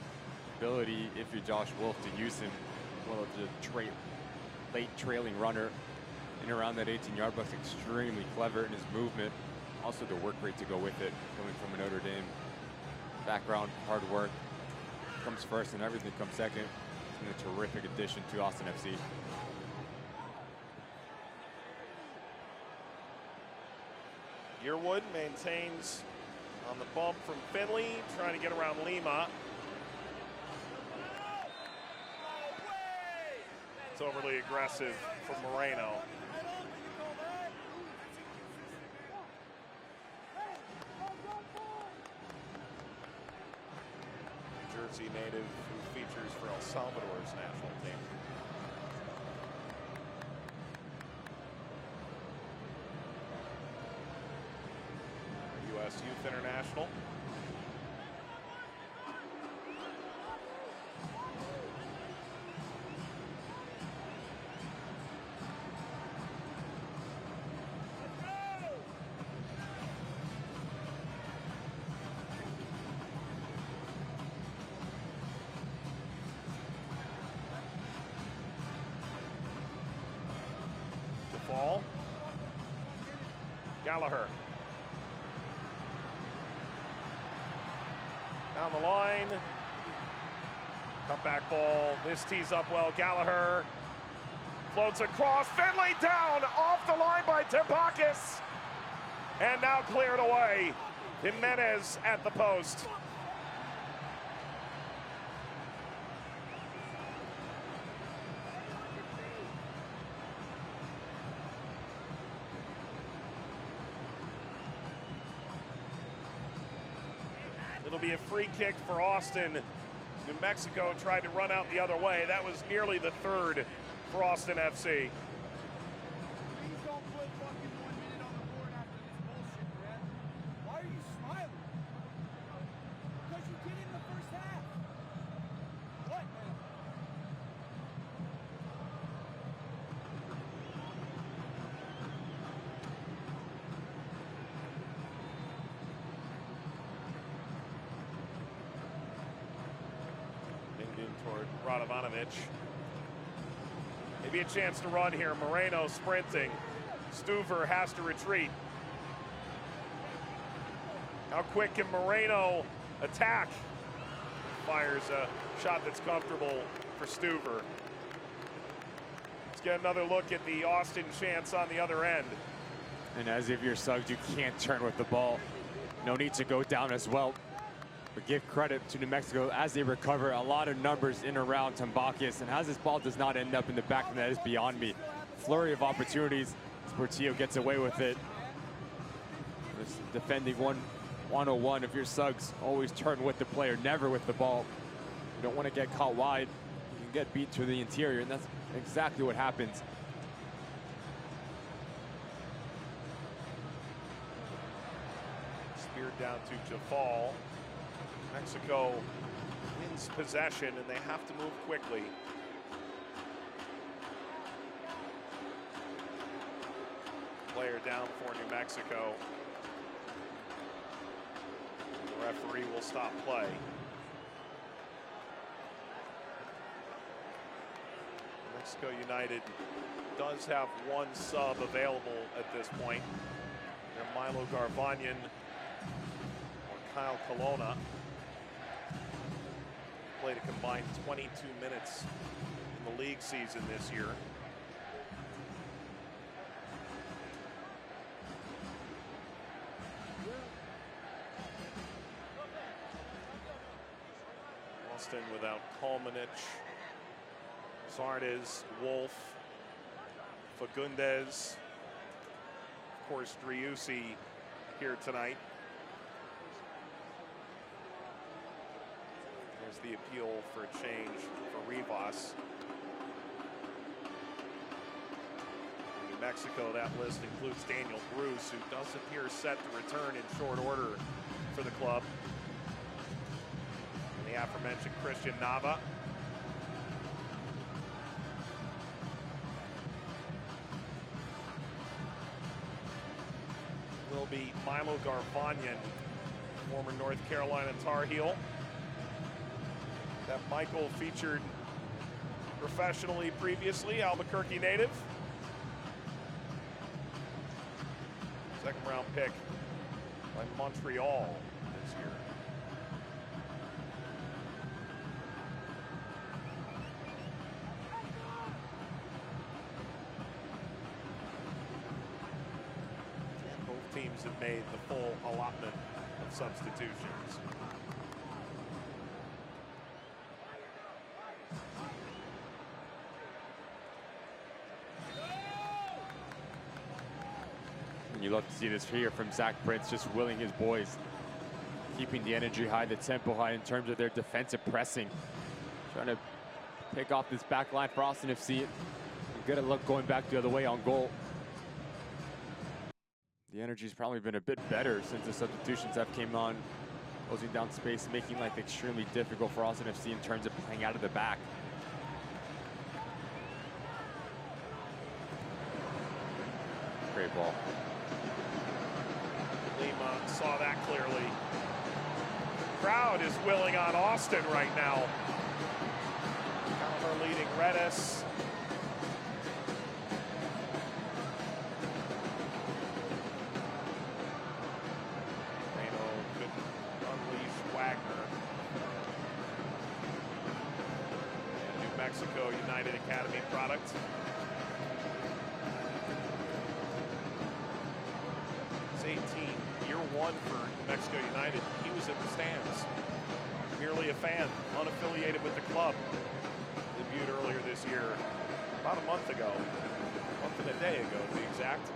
ability, if you're Josh Wolf, to use him well as a late trailing runner in around that 18-yard box. Extremely clever in his movement. Also the work rate to go with it, coming from a Notre Dame background. Hard work comes first and everything comes second. It's been a terrific addition to Austin FC. Yearwood maintains on the bump from Finley, trying to get around Lima. It's overly aggressive from Moreno. New Jersey native who features for El Salvador's national team. U.S. Youth International. Ball. Gallagher. Down the line. Cutback ball. This tees up well. Gallagher floats across. Finley down off the line by Tempakis. And now cleared away. Jimenez at the post. It'll be a free kick for Austin. New Mexico tried to run out the other way. That was nearly the third for Austin FC. Please don't put fucking 1 minute on the board after this bullshit, man. Why are you smiling? Because you did it in the first half. What, man? In toward Radovanovic. Maybe a chance to run here. Moreno sprinting. Stuver has to retreat. How quick can Moreno attack? Fires a shot that's comfortable for Stuver. Let's get another look at the Austin chance on the other end. And as if you're Suggs, you can't turn with the ball. No need to go down as well. But give credit to New Mexico as they recover a lot of numbers in and around Tambakis, and as this ball does not end up in the back of the net is beyond me. Flurry of opportunities. Sportillo gets away with it. Just defending 101. If you're Suggs, always turn with the player, never with the ball. You don't want to get caught wide. You can get beat to the interior, and that's exactly what happens. Speared down to Jafal. Mexico wins possession, and they have to move quickly. Player down for New Mexico. The referee will stop play. Mexico United does have one sub available at this point. They're Milo Garvanyan or Kyle Colonna. Played a combined 22 minutes in the league season this year. Austin without Kalmanich, Zardes, Wolf, Fagundes, of course Driussi here tonight. There's the appeal for a change for Rivas. In New Mexico, that list includes Daniel Bruce, who does appear set to return in short order for the club. And the aforementioned Christian Nava. Will be Milo Garvanyan, former North Carolina Tar Heel. That Michael featured professionally previously, Albuquerque native. Second round pick by Montreal this year. And both teams teams have made the full allotment of substitutions. You love to see this here from Zach Prince, just willing his boys, keeping the energy high, the tempo high in terms of their defensive pressing. Trying to pick off this back line for Austin FC. Good at luck going back the other way on goal. The energy's probably been a bit better since the substitutions have came on, closing down space, making life extremely difficult for Austin FC in terms of playing out of the back. Great ball. Lima saw that clearly. Crowd is willing on Austin right now. Calmer leading Redis. Reno could unleash Wagner. And New Mexico United Academy product. He's 18. Year one for New Mexico United. He was in the stands. Merely a fan, unaffiliated with the club. Debuted earlier this year, about a month ago. A month and a day ago, to be exact.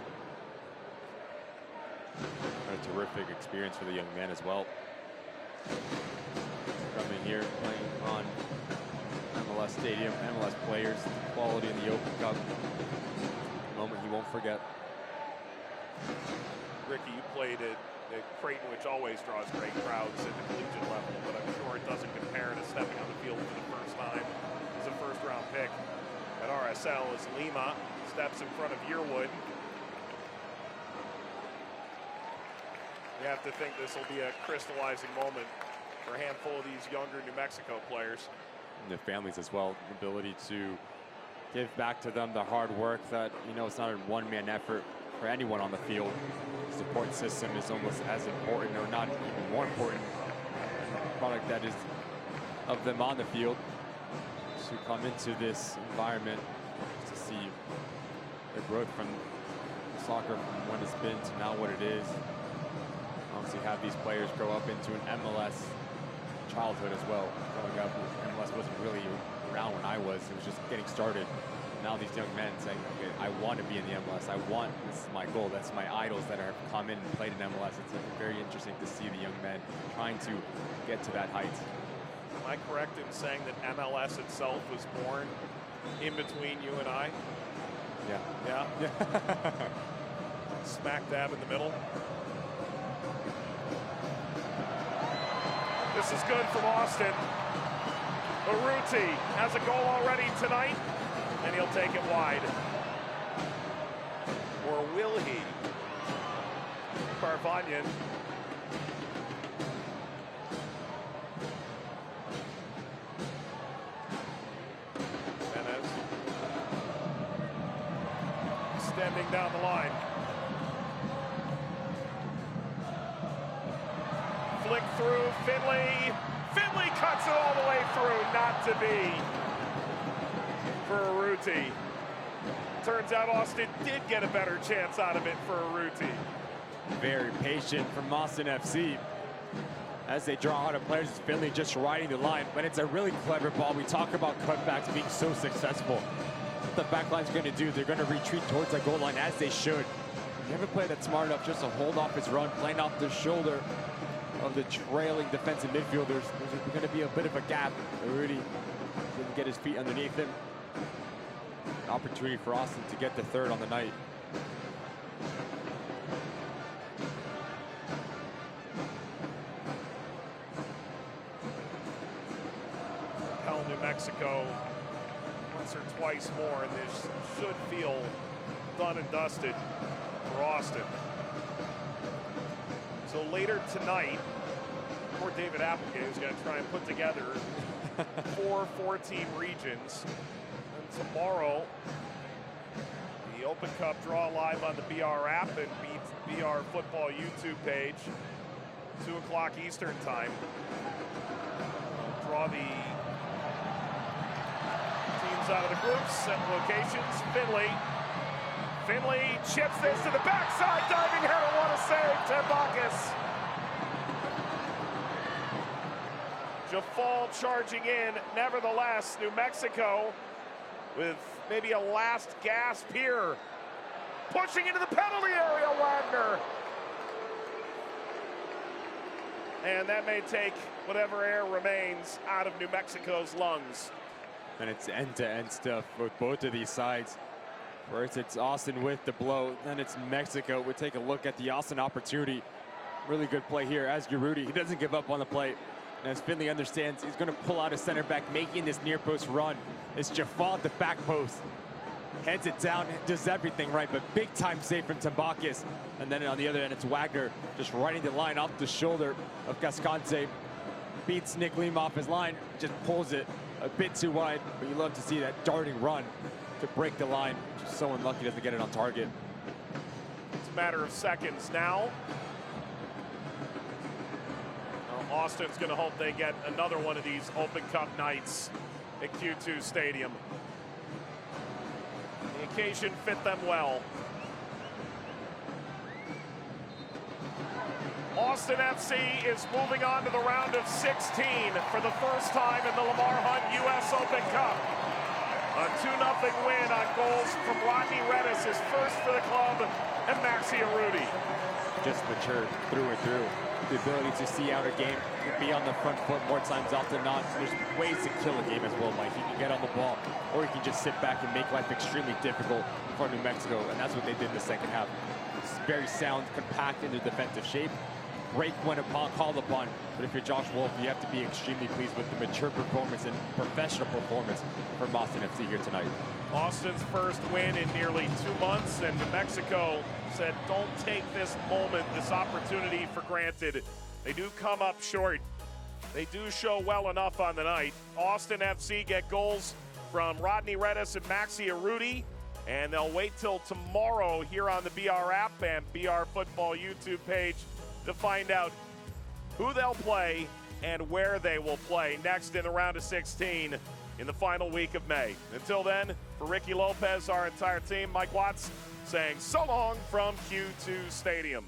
A terrific experience for the young man as well. Coming here, playing on MLS Stadium, MLS players, the quality in the Open Cup. A moment he won't forget. Ricky, you played at Creighton, which always draws great crowds at the collegiate level, but I'm sure it doesn't compare to stepping on the field for the first time as a first-round pick at RSL as Lima steps in front of Yearwood. You have to think this will be a crystallizing moment for a handful of these younger New Mexico players. And their families as well, the ability to give back to them the hard work that, you know, it's not a one-man effort for anyone on the field. The support system is almost as important, or not even more important, product that is of them on the field. To come into this environment, to see the growth from soccer from when it's been to now what it is. Obviously have these players grow up into an MLS childhood as well. Growing up, MLS wasn't really around when I was. It was just getting started. Now these young men saying, okay, I want to be in the MLS. This is my goal. That's my idols that have come in and played in MLS. It's very interesting to see the young men trying to get to that height. Am I correct in saying that MLS itself was born in between you and I? Yeah. Yeah? Smack dab in the middle. This is good from Austin. Urruti has a goal already tonight, and he'll take it wide. Or will he? Carvanyan. Menez. Extending down the line. Flick through, Finley. Finley cuts it all the way through, not to be for Urruti. Turns out Austin did get a better chance out of it for Urruti. Very patient from Austin FC. As they draw out of players, Finley just riding the line, but it's a really clever ball. We talk about cutbacks being so successful. What the back line's going to do, they're going to retreat towards that goal line as they should. You have a player that's smart enough just to hold off his run, playing off the shoulder of the trailing defensive midfielders. There's going to be a bit of a gap. Urruti didn't get his feet underneath him. An opportunity for Austin to get the third on the night. Hell, New Mexico once or twice more, and this should feel done and dusted for Austin. So later tonight, poor David Applegate is going to try and put together 4 4-team regions. And tomorrow, the Open Cup draw live on the BR app and BR Football YouTube page, 2 o'clock Eastern time. Draw the teams out of the groups, set locations. Finley Finley chips this to the backside, diving header, what a save, Tambakis. Jafal charging in, nevertheless, New Mexico with maybe a last gasp here. Pushing into the penalty area, Wagner. And that may take whatever air remains out of New Mexico's lungs. And it's end-to-end stuff with both of these sides. First, it's Austin with the blow, then it's Mexico. We'll take a look at the Austin opportunity. Really good play here as Urruti. He doesn't give up on the play. And as Finley understands, he's going to pull out a center back, making this near post run. It's Jafal at the back post. Heads it down, does everything right, but big time save from Tambakis. And then on the other end, it's Wagner just running the line off the shoulder of Gascante. Beats Nick Lima off his line, just pulls it a bit too wide, but you love to see that darting run to break the line. Just so unlucky doesn't get it on target. It's a matter of seconds now. Well, Austin's going to hope they get another one of these Open Cup nights at Q2 Stadium. The occasion fit them well. Austin FC is moving on to the round of 16 for the first time in the Lamar Hunt U.S. Open Cup. A 2-0 win on goals from Rodney Redis, his first for the club, and Maxi Urruti. Just mature through and through. The ability to see out a game, to be on the front foot more times often than not. There's ways to kill a game as well, Mike. You can get on the ball, or you can just sit back and make life extremely difficult for New Mexico, and that's what they did in the second half. It's very sound, compact in their defensive shape. Break when called upon, but if you're Josh Wolf, you have to be extremely pleased with the mature performance and professional performance from Austin FC here tonight. Austin's first win in nearly 2 months, and New Mexico said, don't take this moment, this opportunity for granted. They do come up short. They do show well enough on the night. Austin FC get goals from Rodney Redis and Maxi Urruti, and they'll wait till tomorrow here on the BR app and BR Football YouTube page to find out who they'll play and where they will play next in the round of 16 in the final week of May. Until then, for Ricky Lopez, our entire team, Mike Watts saying so long from Q2 Stadium.